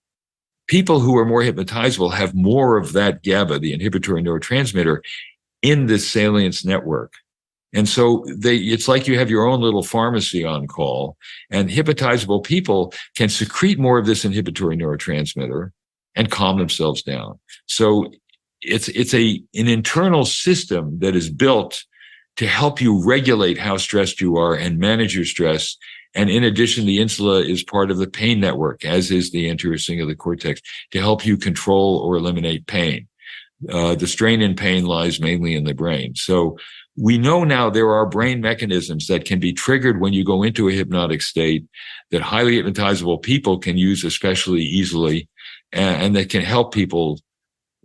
People who are more hypnotizable have more of that GABA, the inhibitory neurotransmitter, in the salience network. And so it's like you have your own little pharmacy on call, and hypnotizable people can secrete more of this inhibitory neurotransmitter and calm themselves down. So it's an internal system that is built to help you regulate how stressed you are and manage your stress. And in addition, the insula is part of the pain network, as is the anterior cingulate cortex, to help you control or eliminate pain. The strain in pain lies mainly in the brain. So we know now there are brain mechanisms that can be triggered when you go into a hypnotic state that highly hypnotizable people can use especially easily, and that can help people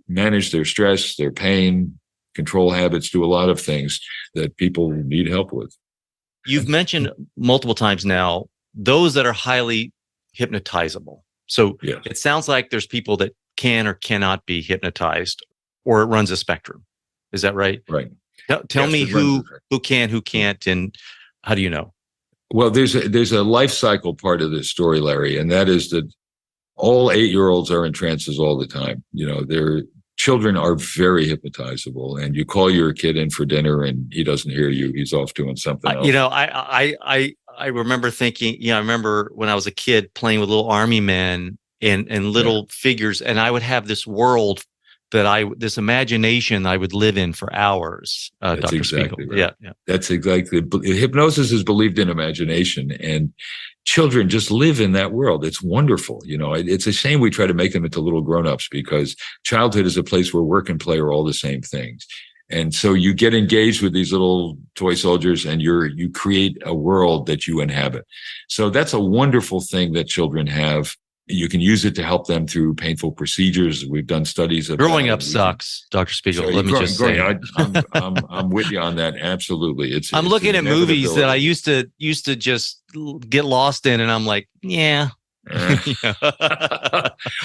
manage their stress, their pain, control habits, do a lot of things that people need help with. You've mentioned multiple times now those that are highly hypnotizable. So yes. It sounds like there's people that can or cannot be hypnotized, or it runs a spectrum. Is that right? Right. Tell me who can, who can't, and how do you know? Well, there's a life cycle part of this story, Larry, and that is that all 8-year-olds are in trances all the time. Their children are very hypnotizable, and you call your kid in for dinner and he doesn't hear you. He's off doing something else. I remember thinking, I remember when I was a kid playing with little army men and little figures, and I would have this world this imagination I would live in for hours. That's Dr. exactly Spiegel. right. Yeah. That's exactly. Hypnosis is believed in imagination, and children just live in that world. It's wonderful. It's a shame we try to make them into little grown-ups, because childhood is a place where work and play are all the same things. And so you get engaged with these little toy soldiers, and you create a world that you inhabit. So that's a wonderful thing that children have. You can use it to help them through painful procedures. We've done studies of growing up sucks, Dr. Spiegel. So let me just say, I'm with you on that. Absolutely, I'm looking at movies that I used to just get lost in, and I'm like, yeah.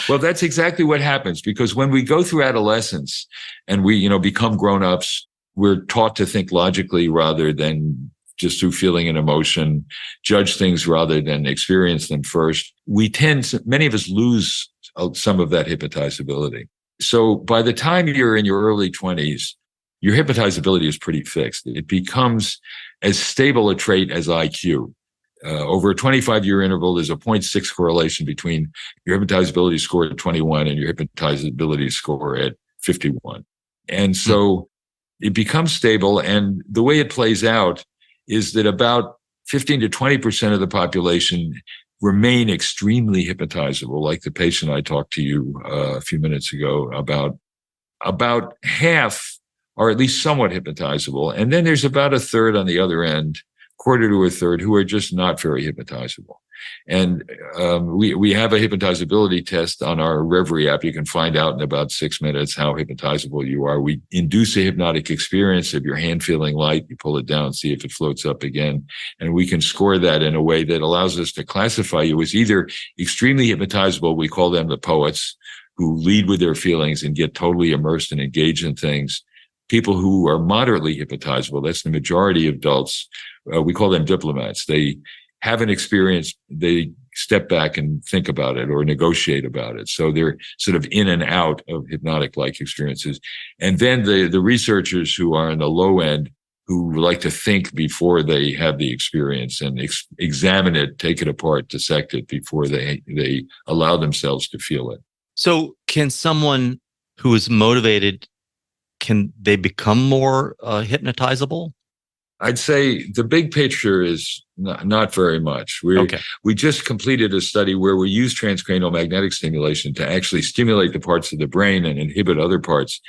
Well, that's exactly what happens, because when we go through adolescence and we, become grown-ups, we're taught to think logically rather than just through feeling and emotion, judge things rather than experience them first. Many of us lose some of that hypnotizability. So by the time you're in your early 20s, your hypnotizability is pretty fixed. It becomes as stable a trait as IQ. Over a 25-year interval, there's a 0.6 correlation between your hypnotizability score at 21 and your hypnotizability score at 51. And so it becomes stable. And the way it plays out is that about 15 to 20% of the population remain extremely hypnotizable, like the patient I talked to you a few minutes ago about. About half are at least somewhat hypnotizable. And then there's about a third on the other end, quarter to a third, who are just not very hypnotizable. And we have a hypnotizability test on our Reveri app. You can find out in about 6 minutes how hypnotizable you are. We induce a hypnotic experience of your hand feeling light. You pull it down, see if it floats up again. And we can score that in a way that allows us to classify you as either extremely hypnotizable, we call them the poets, who lead with their feelings and get totally immersed and engaged in things. People who are moderately hypnotizable, that's the majority of adults, we call them diplomats. They have an experience, they step back and think about it or negotiate about it. So they're sort of in and out of hypnotic-like experiences. And then the researchers who are on the low end, who like to think before they have the experience and examine it, take it apart, dissect it before they allow themselves to feel it. So can someone who is motivated, can they become more hypnotizable? I'd say the big picture is not very much. We just completed a study where we use transcranial magnetic stimulation to actually stimulate the parts of the brain and inhibit other parts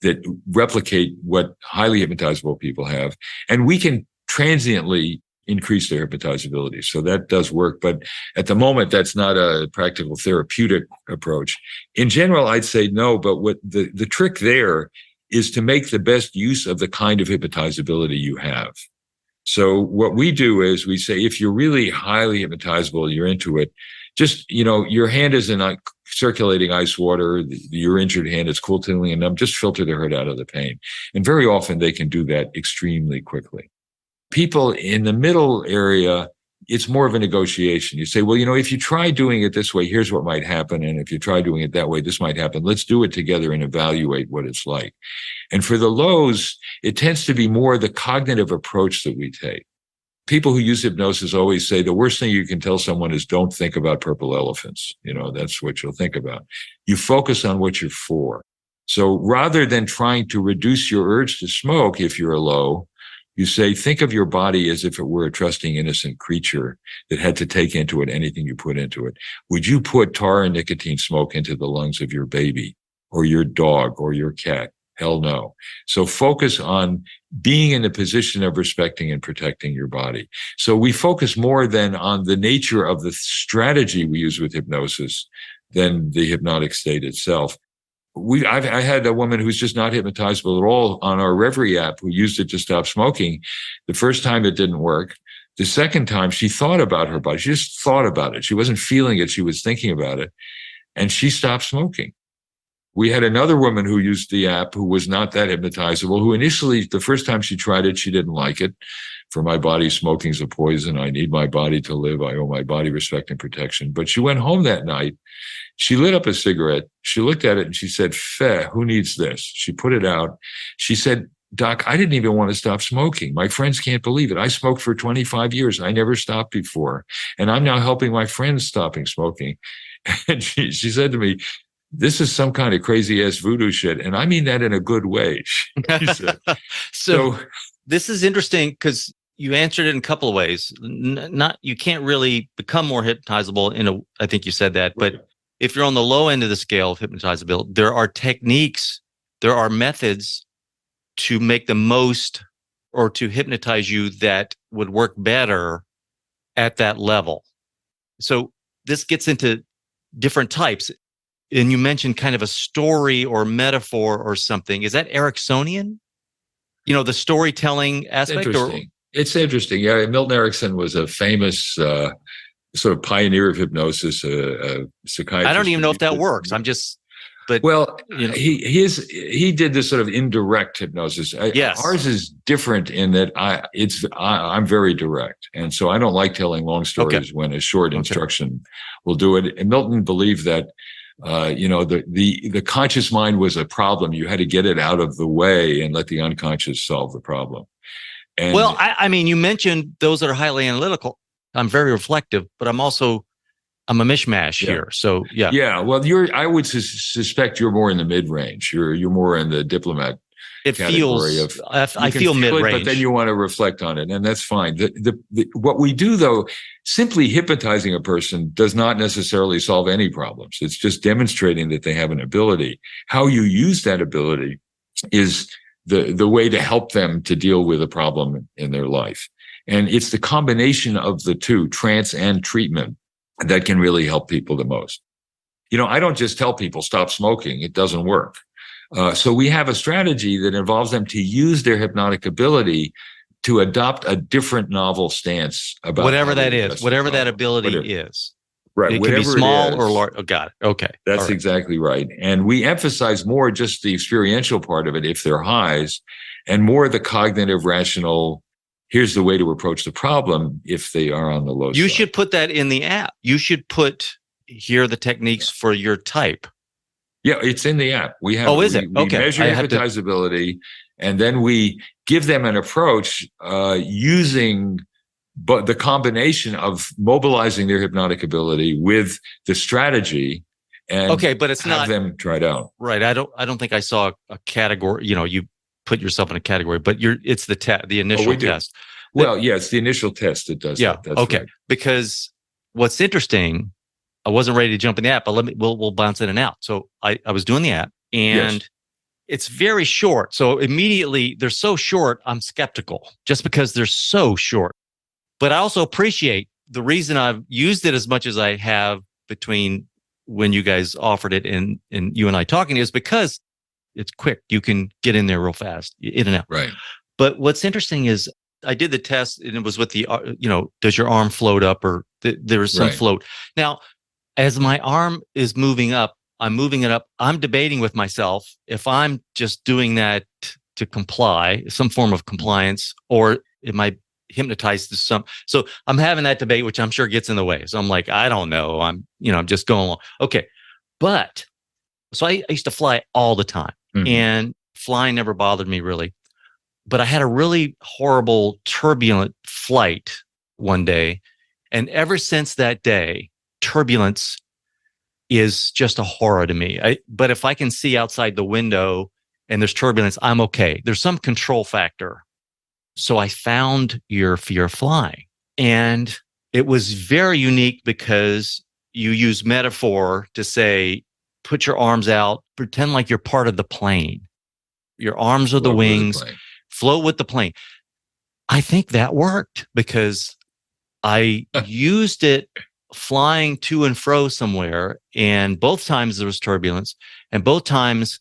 that replicate what highly hypnotizable people have. And we can transiently increase their hypnotizability. So that does work. But at the moment, that's not a practical therapeutic approach. In general, I'd say no. But what the trick there is to make the best use of the kind of hypnotizability you have. So what we do is we say, if you're really highly hypnotizable, you're into it, just, your hand is in circulating ice water, your injured hand is cool, tingling, and numb. Just filter the hurt out of the pain. And very often they can do that extremely quickly. People in the middle area, it's more of a negotiation. You say, well, if you try doing it this way, here's what might happen. And if you try doing it that way, this might happen. Let's do it together and evaluate what it's like. And for the lows, it tends to be more the cognitive approach that we take. People who use hypnosis always say the worst thing you can tell someone is don't think about purple elephants. That's what you'll think about. You focus on what you're for. So rather than trying to reduce your urge to smoke if you're a low, you say, think of your body as if it were a trusting, innocent creature that had to take into it anything you put into it. Would you put tar and nicotine smoke into the lungs of your baby or your dog or your cat? Hell no. So focus on being in the position of respecting and protecting your body. So we focus more then on the nature of the strategy we use with hypnosis than the hypnotic state itself. I had a woman who's just not hypnotizable at all on our Reveri app who used it to stop smoking. The first time it didn't work. The second time she thought about her body. She just thought about it. She wasn't feeling it. She was thinking about it. And she stopped smoking. We had another woman who used the app who was not that hypnotizable, who initially, the first time she tried it, she didn't like it. For my body, smoking's a poison. I need my body to live. I owe my body respect and protection. But she went home that night. She lit up a cigarette. She looked at it and she said, "Feh, who needs this?" She put it out. She said, "Doc, I didn't even want to stop smoking. My friends can't believe it. I smoked for 25 years. I never stopped before. And I'm now helping my friends stopping smoking." And she said to me, "This is some kind of crazy ass voodoo shit. And I mean that in a good way." She said. So this is interesting because you answered it in a couple of ways. You can't really become more hypnotizable I think you said that, but if you're on the low end of the scale of hypnotizability, there are techniques, there are methods to make the most or to hypnotize you that would work better at that level. So this gets into different types. And you mentioned kind of a story or metaphor or something. Is that Ericksonian? The storytelling aspect? It's interesting. Yeah, Milton Erickson was a famous sort of pioneer of hypnosis, a psychiatrist. I don't even know if that works. He did this sort of indirect hypnosis. Yes. Ours is different in that I'm very direct. And so I don't like telling long stories when a short instruction will do it. And Milton believed that the conscious mind was a problem. You had to get it out of the way and let the unconscious solve the problem. And I mean, you mentioned those that are highly analytical. I'm very reflective, but I'm a mishmash here. So yeah. Yeah. Well, I would suspect you're more in the mid range. You're more in the diplomat. I feel mid range, but then you want to reflect on it, and that's fine. What we do though, simply hypnotizing a person does not necessarily solve any problems. It's just demonstrating that they have an ability. How you use that ability is the way to help them to deal with a problem in their life. And it's the combination of the two, trance and treatment, that can really help people the most. I don't just tell people stop smoking. It doesn't work. So we have a strategy that involves them to use their hypnotic ability to adopt a different novel stance about whatever that is, whatever that ability is. Right. It can be small or large. Oh, got it. Okay. That's exactly right. And we emphasize more just the experiential part of it if they're highs, and more the cognitive, rational, here's the way to approach the problem if they are on the low side. You should put that in the app. You should put, here are the techniques for your type. Yeah, it's in the app. We have. Is it? Okay. We measure hypnotizability, and then we give them an approach using the combination of mobilizing their hypnotic ability with the strategy, and but it's have them try it out. Right. I don't think I saw a category. You put yourself in a category, but it's the initial test. Well, it's the initial test that does that. That's right. Because what's interesting, I wasn't ready to jump in the app, but we'll bounce in and out. So I was doing the app, and it's very short. So immediately they're so short, I'm skeptical just because they're so short. But I also appreciate the reason I've used it as much as I have between when you guys offered it and you and I talking is because it's quick. You can get in there real fast, in and out. Right. But what's interesting is I did the test, and it was with the, does your arm float up, or there was some float. Now, as my arm is moving up, I'm moving it up. I'm debating with myself if I'm just doing that to comply, some form of compliance, or am I hypnotized to some? So I'm having that debate, which I'm sure gets in the way. So I'm like, I don't know. I'm just going along. Okay. But so I used to fly all the time, and flying never bothered me really. But I had a really horrible, turbulent flight one day. And ever since that day, turbulence is just a horror to me. But if I can see outside the window and there's turbulence, I'm okay. There's some control factor. So I found your fear of flying. And it was very unique because you use metaphor to say, put your arms out, pretend like you're part of the plane. Your arms are the wings, float with the plane. I think that worked because I used it flying to and fro somewhere, and both times there was turbulence, and both times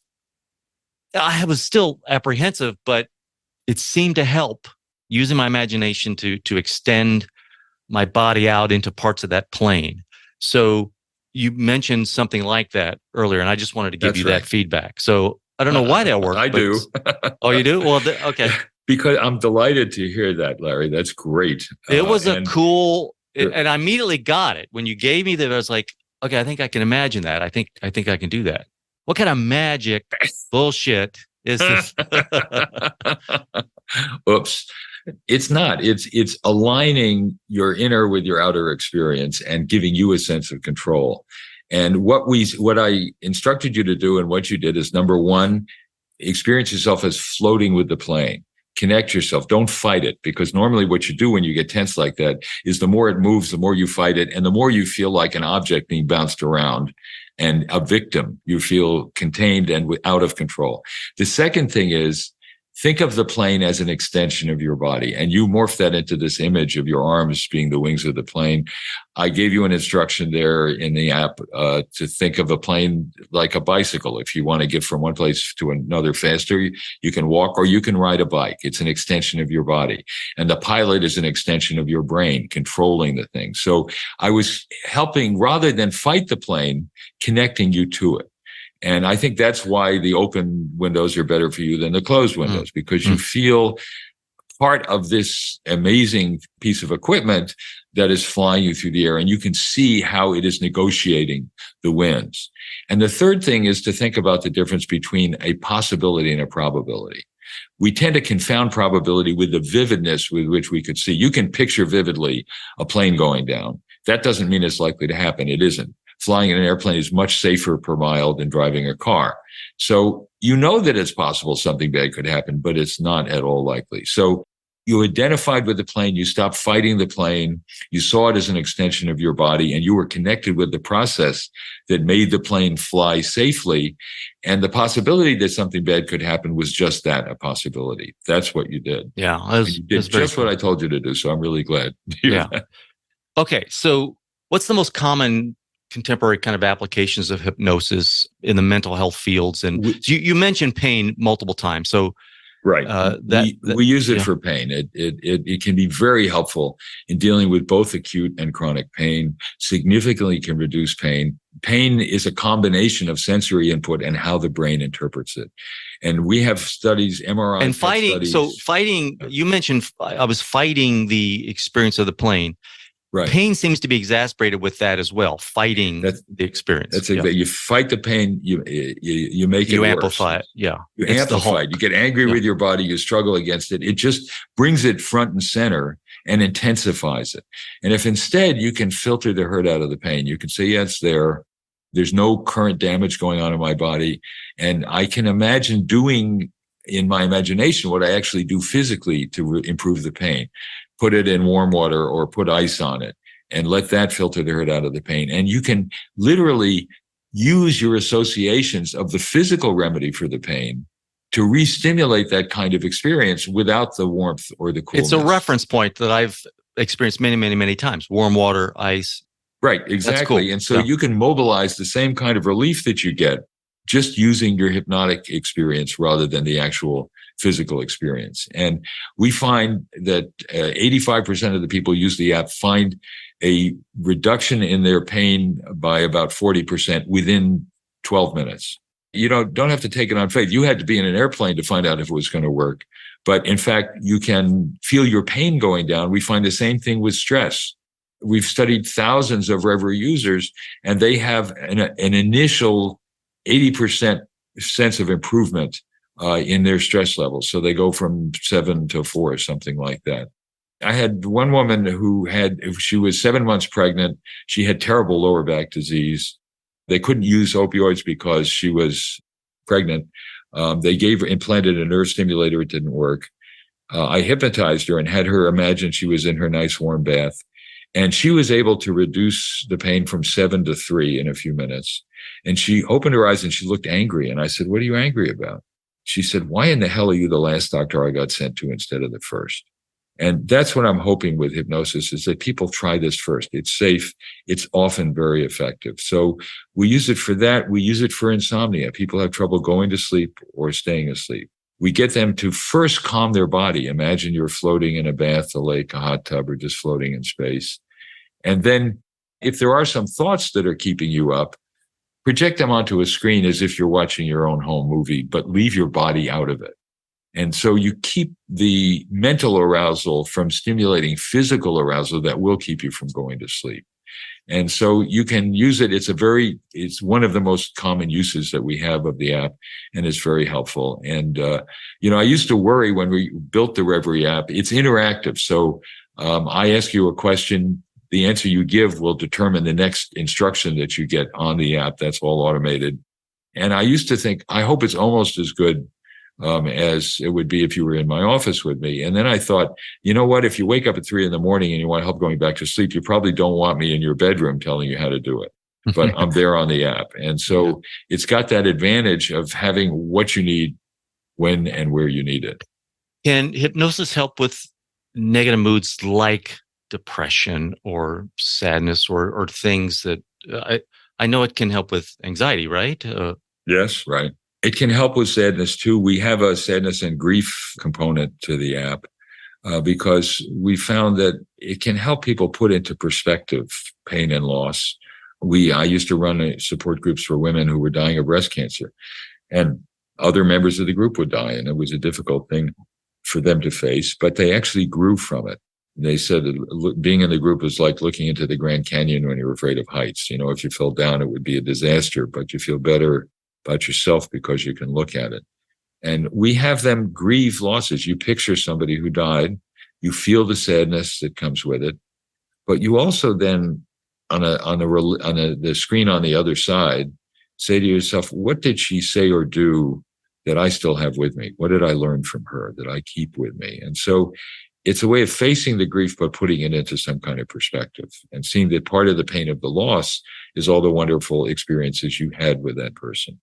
I was still apprehensive, but it seemed to help using my imagination to extend my body out into parts of that plane. So you mentioned something like that earlier, and I just wanted to give that feedback. So I don't know why that worked. I do. Oh, you do? Well, okay. Because I'm delighted to hear that, Larry. That's great. It was a cool, and I immediately got it when you gave me that. I was like, okay, I think I can imagine that. I think I can do that. What kind of magic bullshit is this? Oops. It's not. It's aligning your inner with your outer experience and giving you a sense of control. And what I instructed you to do and what you did is, number one, experience yourself as floating with the plane. Connect yourself. Don't fight it, because normally what you do when you get tense like that is the more it moves, the more you fight it, and the more you feel like an object being bounced around and a victim. You feel contained and out of control. The second thing is, think of the plane as an extension of your body, and you morph that into this image of your arms being the wings of the plane. I gave you an instruction there in the app to think of a plane like a bicycle. If you want to get from one place to another faster, you can walk or you can ride a bike. It's an extension of your body. And the pilot is an extension of your brain, controlling the thing. So I was helping, rather than fight the plane, connecting you to it. And I think that's why the open windows are better for you than the closed windows, because you feel part of this amazing piece of equipment that is flying you through the air, and you can see how it is negotiating the winds. And the third thing is to think about the difference between a possibility and a probability. We tend to confound probability with the vividness with which we could see. You can picture vividly a plane going down. That doesn't mean it's likely to happen. It isn't. Flying in an airplane is much safer per mile than driving a car. So you know that it's possible something bad could happen, but it's not at all likely. So you identified with the plane, you stopped fighting the plane, you saw it as an extension of your body, and you were connected with the process that made the plane fly safely. And the possibility that something bad could happen was just that, a possibility. That's what you did. Yeah. You did just what I told you to do. So I'm really glad. Yeah. Okay. So what's the most common contemporary kind of applications of hypnosis in the mental health fields? And you mentioned pain multiple times. So right. We use it for pain. It can be very helpful in dealing with both acute and chronic pain, significantly can reduce pain. Pain is a combination of sensory input and how the brain interprets it. And we have studies, MRI and fighting. Studies. So fighting, you mentioned I was fighting the experience of the plane. Right. Pain seems to be exacerbated with that as well, fighting the experience. That's exactly. You fight the pain, you make it worse. You amplify it. Yeah. You amplify it. You get angry with your body, you struggle against it. It just brings it front and center and intensifies it. And if instead you can filter the hurt out of the pain, you can say, yeah, it's there. There's no current damage going on in my body. And I can imagine doing in my imagination what I actually do physically to improve the pain. Put it in warm water or put ice on it and let that filter the hurt out of the pain. And you can literally use your associations of the physical remedy for the pain to re-stimulate that kind of experience without the warmth or the coolness. It's a reference point that I've experienced many, many, many times. Warm water, ice. Right, exactly. Cool. And so you can mobilize the same kind of relief that you get just using your hypnotic experience rather than the actual physical experience. And we find that 85% of the people who use the app find a reduction in their pain by about 40% within 12 minutes. You don't have to take it on faith. You had to be in an airplane to find out if it was going to work. But in fact, you can feel your pain going down. We find the same thing with stress. We've studied thousands of Reveri users, and they have an initial 80% sense of improvement in their stress levels. So they go from 7 to 4 or something like that. I had one woman she was 7 months pregnant. She had terrible lower back disease. They couldn't use opioids because she was pregnant. They implanted a nerve stimulator. It didn't work. I hypnotized her and had her imagine she was in her nice warm bath. And she was able to reduce the pain from 7 to 3 in a few minutes. And she opened her eyes and she looked angry. And I said, "What are you angry about?" She said, "Why in the hell are you the last doctor I got sent to instead of the first?" And that's what I'm hoping with hypnosis, is that people try this first. It's safe. It's often very effective. So we use it for that. We use it for insomnia. People have trouble going to sleep or staying asleep. We get them to first calm their body. Imagine you're floating in a bath, a lake, a hot tub, or just floating in space. And then if there are some thoughts that are keeping you up, project them onto a screen as if you're watching your own home movie, but leave your body out of it. And so you keep the mental arousal from stimulating physical arousal that will keep you from going to sleep. And so you can use it. It's one of the most common uses that we have of the app, and it's very helpful. And, I used to worry when we built the Reveri app. It's interactive. So I ask you a question. The answer you give will determine the next instruction that you get on the app. That's all automated. And I used to think, I hope it's almost as good as it would be if you were in my office with me. And then I thought, you know what, if you wake up at 3 a.m. and you want help going back to sleep, you probably don't want me in your bedroom telling you how to do it. But I'm there on the app. And so it's got that advantage of having what you need when and where you need it. Can hypnosis help with negative moods like depression or sadness or things that I know it can help with anxiety, right? Yes, right. It can help with sadness too. We have a sadness and grief component to the app because we found that it can help people put into perspective pain and loss. I used to run support groups for women who were dying of breast cancer, and other members of the group would die, and it was a difficult thing for them to face, but they actually grew from it. They said that being in the group was like looking into the Grand Canyon when you're afraid of heights. If you fell down, it would be a disaster, but you feel better about yourself because you can look at it. And we have them grieve losses. You picture somebody who died, you feel the sadness that comes with it, but you also then on the screen on the other side say to yourself, what did she say or do that I still have with me? What did I learn from her that I keep with me? And so it's a way of facing the grief, but putting it into some kind of perspective and seeing that part of the pain of the loss is all the wonderful experiences you had with that person.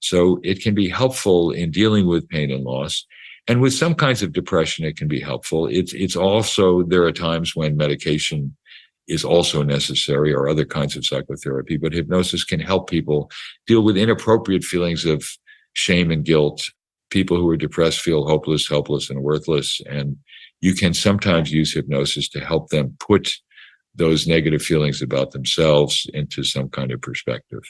So it can be helpful in dealing with pain and loss. And with some kinds of depression, it can be helpful. It's also, there are times when medication is also necessary or other kinds of psychotherapy, but hypnosis can help people deal with inappropriate feelings of shame and guilt. People who are depressed feel hopeless, helpless, and worthless. And you can sometimes use hypnosis to help them put those negative feelings about themselves into some kind of perspective.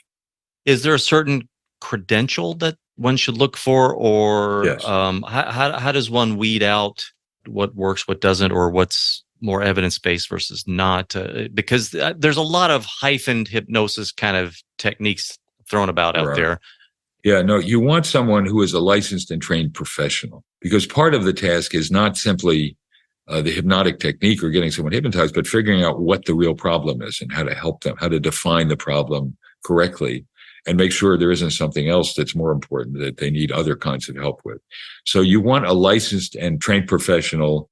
Is there a certain credential that one should look for, or yes. How does one weed out what works, what doesn't, or what's more evidence-based versus not? Because there's a lot of hyphened hypnosis kind of techniques thrown about out there. Yeah, no, you want someone who is a licensed and trained professional, because part of the task is not simply the hypnotic technique or getting someone hypnotized, but figuring out what the real problem is and how to help them, how to define the problem correctly and make sure there isn't something else that's more important that they need other kinds of help with. So you want a licensed and trained professional,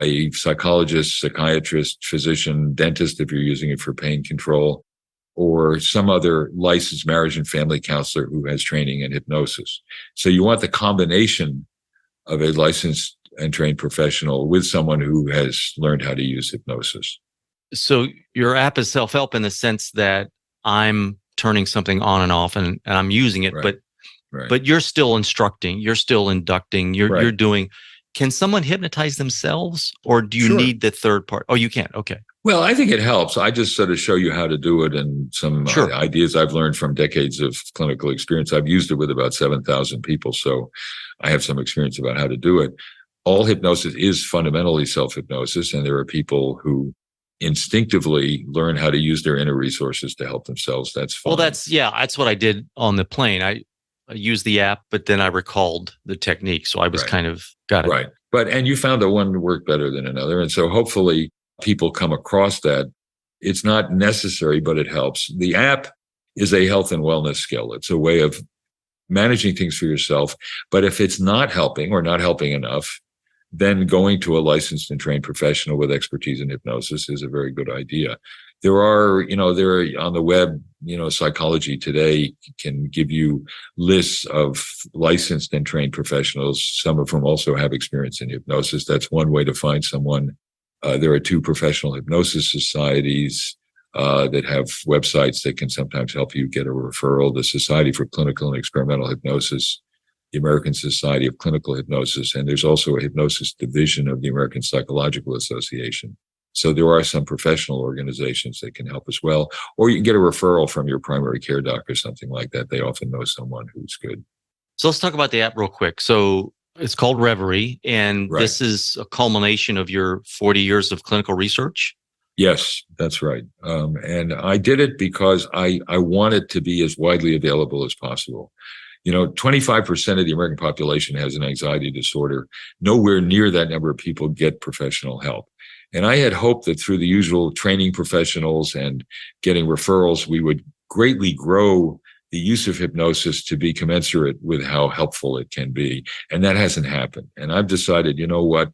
a psychologist, psychiatrist, physician, dentist, if you're using it for pain control, or some other licensed marriage and family counselor who has training in hypnosis. So you want the combination of a licensed and trained professional with someone who has learned how to use hypnosis. So your app is self-help in the sense that I'm turning something on and off and I'm using it, right. but Right. but you're still instructing, you're still inducting, you're Right. doing. Can someone hypnotize themselves, or do you Sure. need the third part? Oh, you can. Okay. Well, I think it helps. I just sort of show you how to do it and some Sure. ideas I've learned from decades of clinical experience. I've used it with about 7,000 people, so I have some experience about how to do it. All hypnosis is fundamentally self-hypnosis, and there are people who instinctively learn how to use their inner resources to help themselves. That's fine. Well, that's what I did on the plane. I used the app, but then I recalled the technique, so I was kind of got it. Right. And you found that one worked better than another. And so hopefully people come across that. It's not necessary, but it helps. The app is a health and wellness skill. It's a way of managing things for yourself. But if it's not helping or not helping enough, then going to a licensed and trained professional with expertise in hypnosis is a very good idea. There are on the web, Psychology Today can give you lists of licensed and trained professionals, some of whom also have experience in hypnosis. That's one way to find someone. There are 2 professional hypnosis societies that have websites that can sometimes help you get a referral. The Society for Clinical and Experimental Hypnosis, the American Society of Clinical Hypnosis, and there's also a hypnosis division of the American Psychological Association. So there are some professional organizations that can help as well. Or you can get a referral from your primary care doctor, something like that. They often know someone who's good. So let's talk about the app real quick. So it's called Reveri, and Right. This is a culmination of your 40 years of clinical research. Yes, that's right. And I did it because I want it to be as widely available as possible. 25% of the American population has an anxiety disorder. Nowhere near that number of people get professional help. And I had hoped that through the usual training professionals and getting referrals, we would greatly grow the use of hypnosis to be commensurate with how helpful it can be. And that hasn't happened. And I've decided, you know what?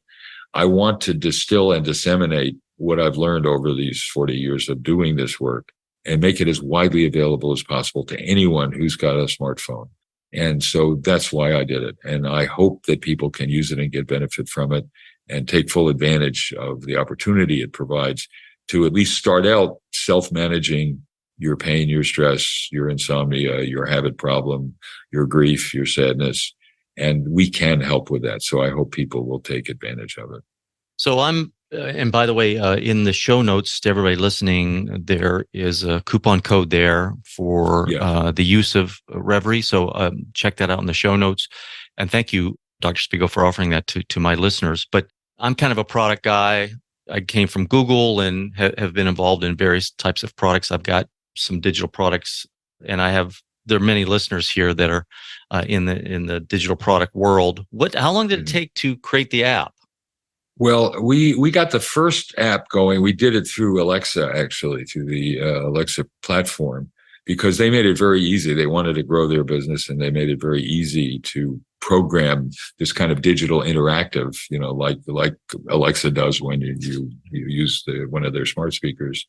I want to distill and disseminate what I've learned over these 40 years of doing this work and make it as widely available as possible to anyone who's got a smartphone. And so that's why I did it. And I hope that people can use it and get benefit from it and take full advantage of the opportunity it provides to at least start out self-managing your pain, your stress, your insomnia, your habit problem, your grief, your sadness. And we can help with that. So I hope people will take advantage of it. So and by the way, in the show notes to everybody listening, there is a coupon code there for the use of Reveri. So check that out in the show notes. And thank you, Dr. Speigel, for offering that to my listeners. But I'm kind of a product guy. I came from Google and have been involved in various types of products. I've got some digital products, and there are many listeners here that are in the digital product world. How long did it take to create the app? Well, we got the first app going. We did it through Alexa, actually, through the Alexa platform, because they made it very easy. They wanted to grow their business, and they made it very easy to program this kind of digital interactive, like Alexa does when you use one of their smart speakers.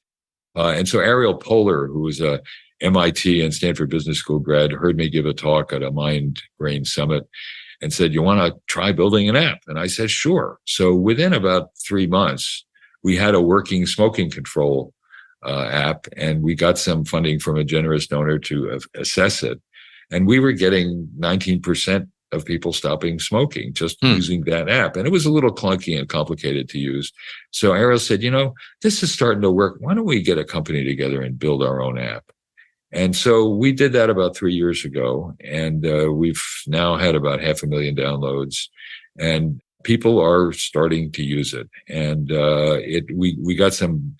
And so Ariel Poehler, who was a MIT and Stanford Business School grad, heard me give a talk at a Mind Brain Summit and said, "You want to try building an app?" And I said, "Sure." So within about 3 months, we had a working smoking control app, and we got some funding from a generous donor to assess it. And we were getting 19% of people stopping smoking just using that app. And it was a little clunky and complicated to use. So Ariel said, this is starting to work. Why don't we get a company together and build our own app? And so we did that about 3 years ago. And we've now had about 500,000 downloads. And people are starting to use it. And we got some,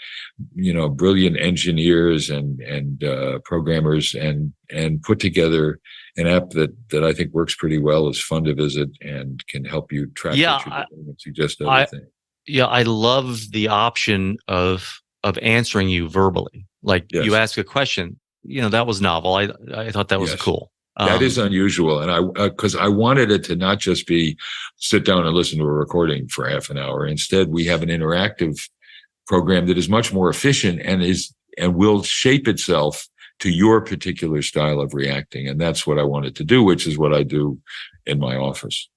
brilliant engineers and programmers and put together an app that I think works pretty well, is fun to visit, and can help you track what you're doing and suggest other things. Yeah, I love the option of answering you verbally. Like you ask a question, that was novel. I thought that was cool. That is unusual. And because I wanted it to not just be sit down and listen to a recording for half an hour. Instead, we have an interactive program that is much more efficient and will shape itself to your particular style of reacting. And that's what I wanted to do, which is what I do in my office.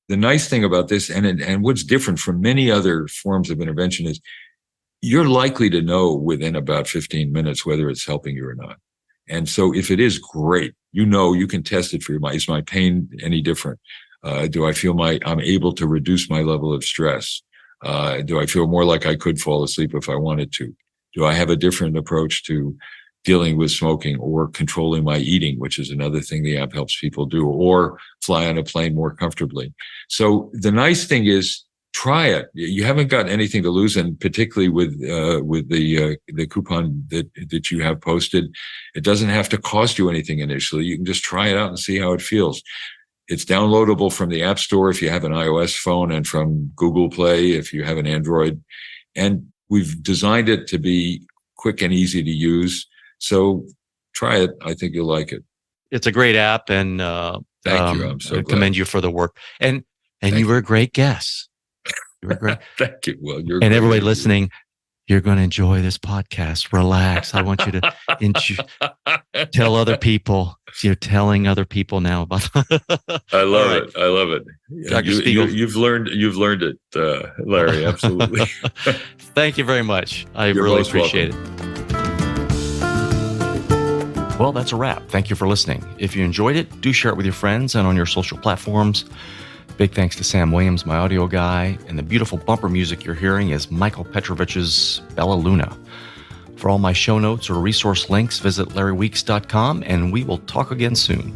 The nice thing about this, and what's different from many other forms of intervention, is you're likely to know within about 15 minutes whether it's helping you or not. And so if it is, great. You can test it for your mind. Is my pain any different? Do I feel I'm able to reduce my level of stress? Do I feel more like I could fall asleep if I wanted to? Do I have a different approach to dealing with smoking or controlling my eating, which is another thing the app helps people do, or fly on a plane more comfortably? So the nice thing is, try it. You haven't got anything to lose, and particularly with the coupon that you have posted, it doesn't have to cost you anything initially. You can just try it out and see how it feels. It's downloadable from the App Store if you have an iOS phone, and from Google Play if you have an Android. And we've designed it to be quick and easy to use. So try it. I think you'll like it. It's a great app, and thank you. I'm so I glad. commend you for the work. And you were a great guest. You were great. Thank you. Well, you're and everybody listening, you're going to enjoy this podcast. Relax. I want you to tell other people. You're telling other people now about. I love it. I love it. Dr. Speigel. You've learned it, Larry. Absolutely. Thank you very much. I You're really most appreciate welcome. it. Well, that's a wrap. Thank you for listening. If you enjoyed it, do share it with your friends and on your social platforms. Big thanks to Sam Williams, my audio guy, and the beautiful bumper music you're hearing is Michael Petrovich's Bella Luna. For all my show notes or resource links, visit larryweeks.com, and we will talk again soon.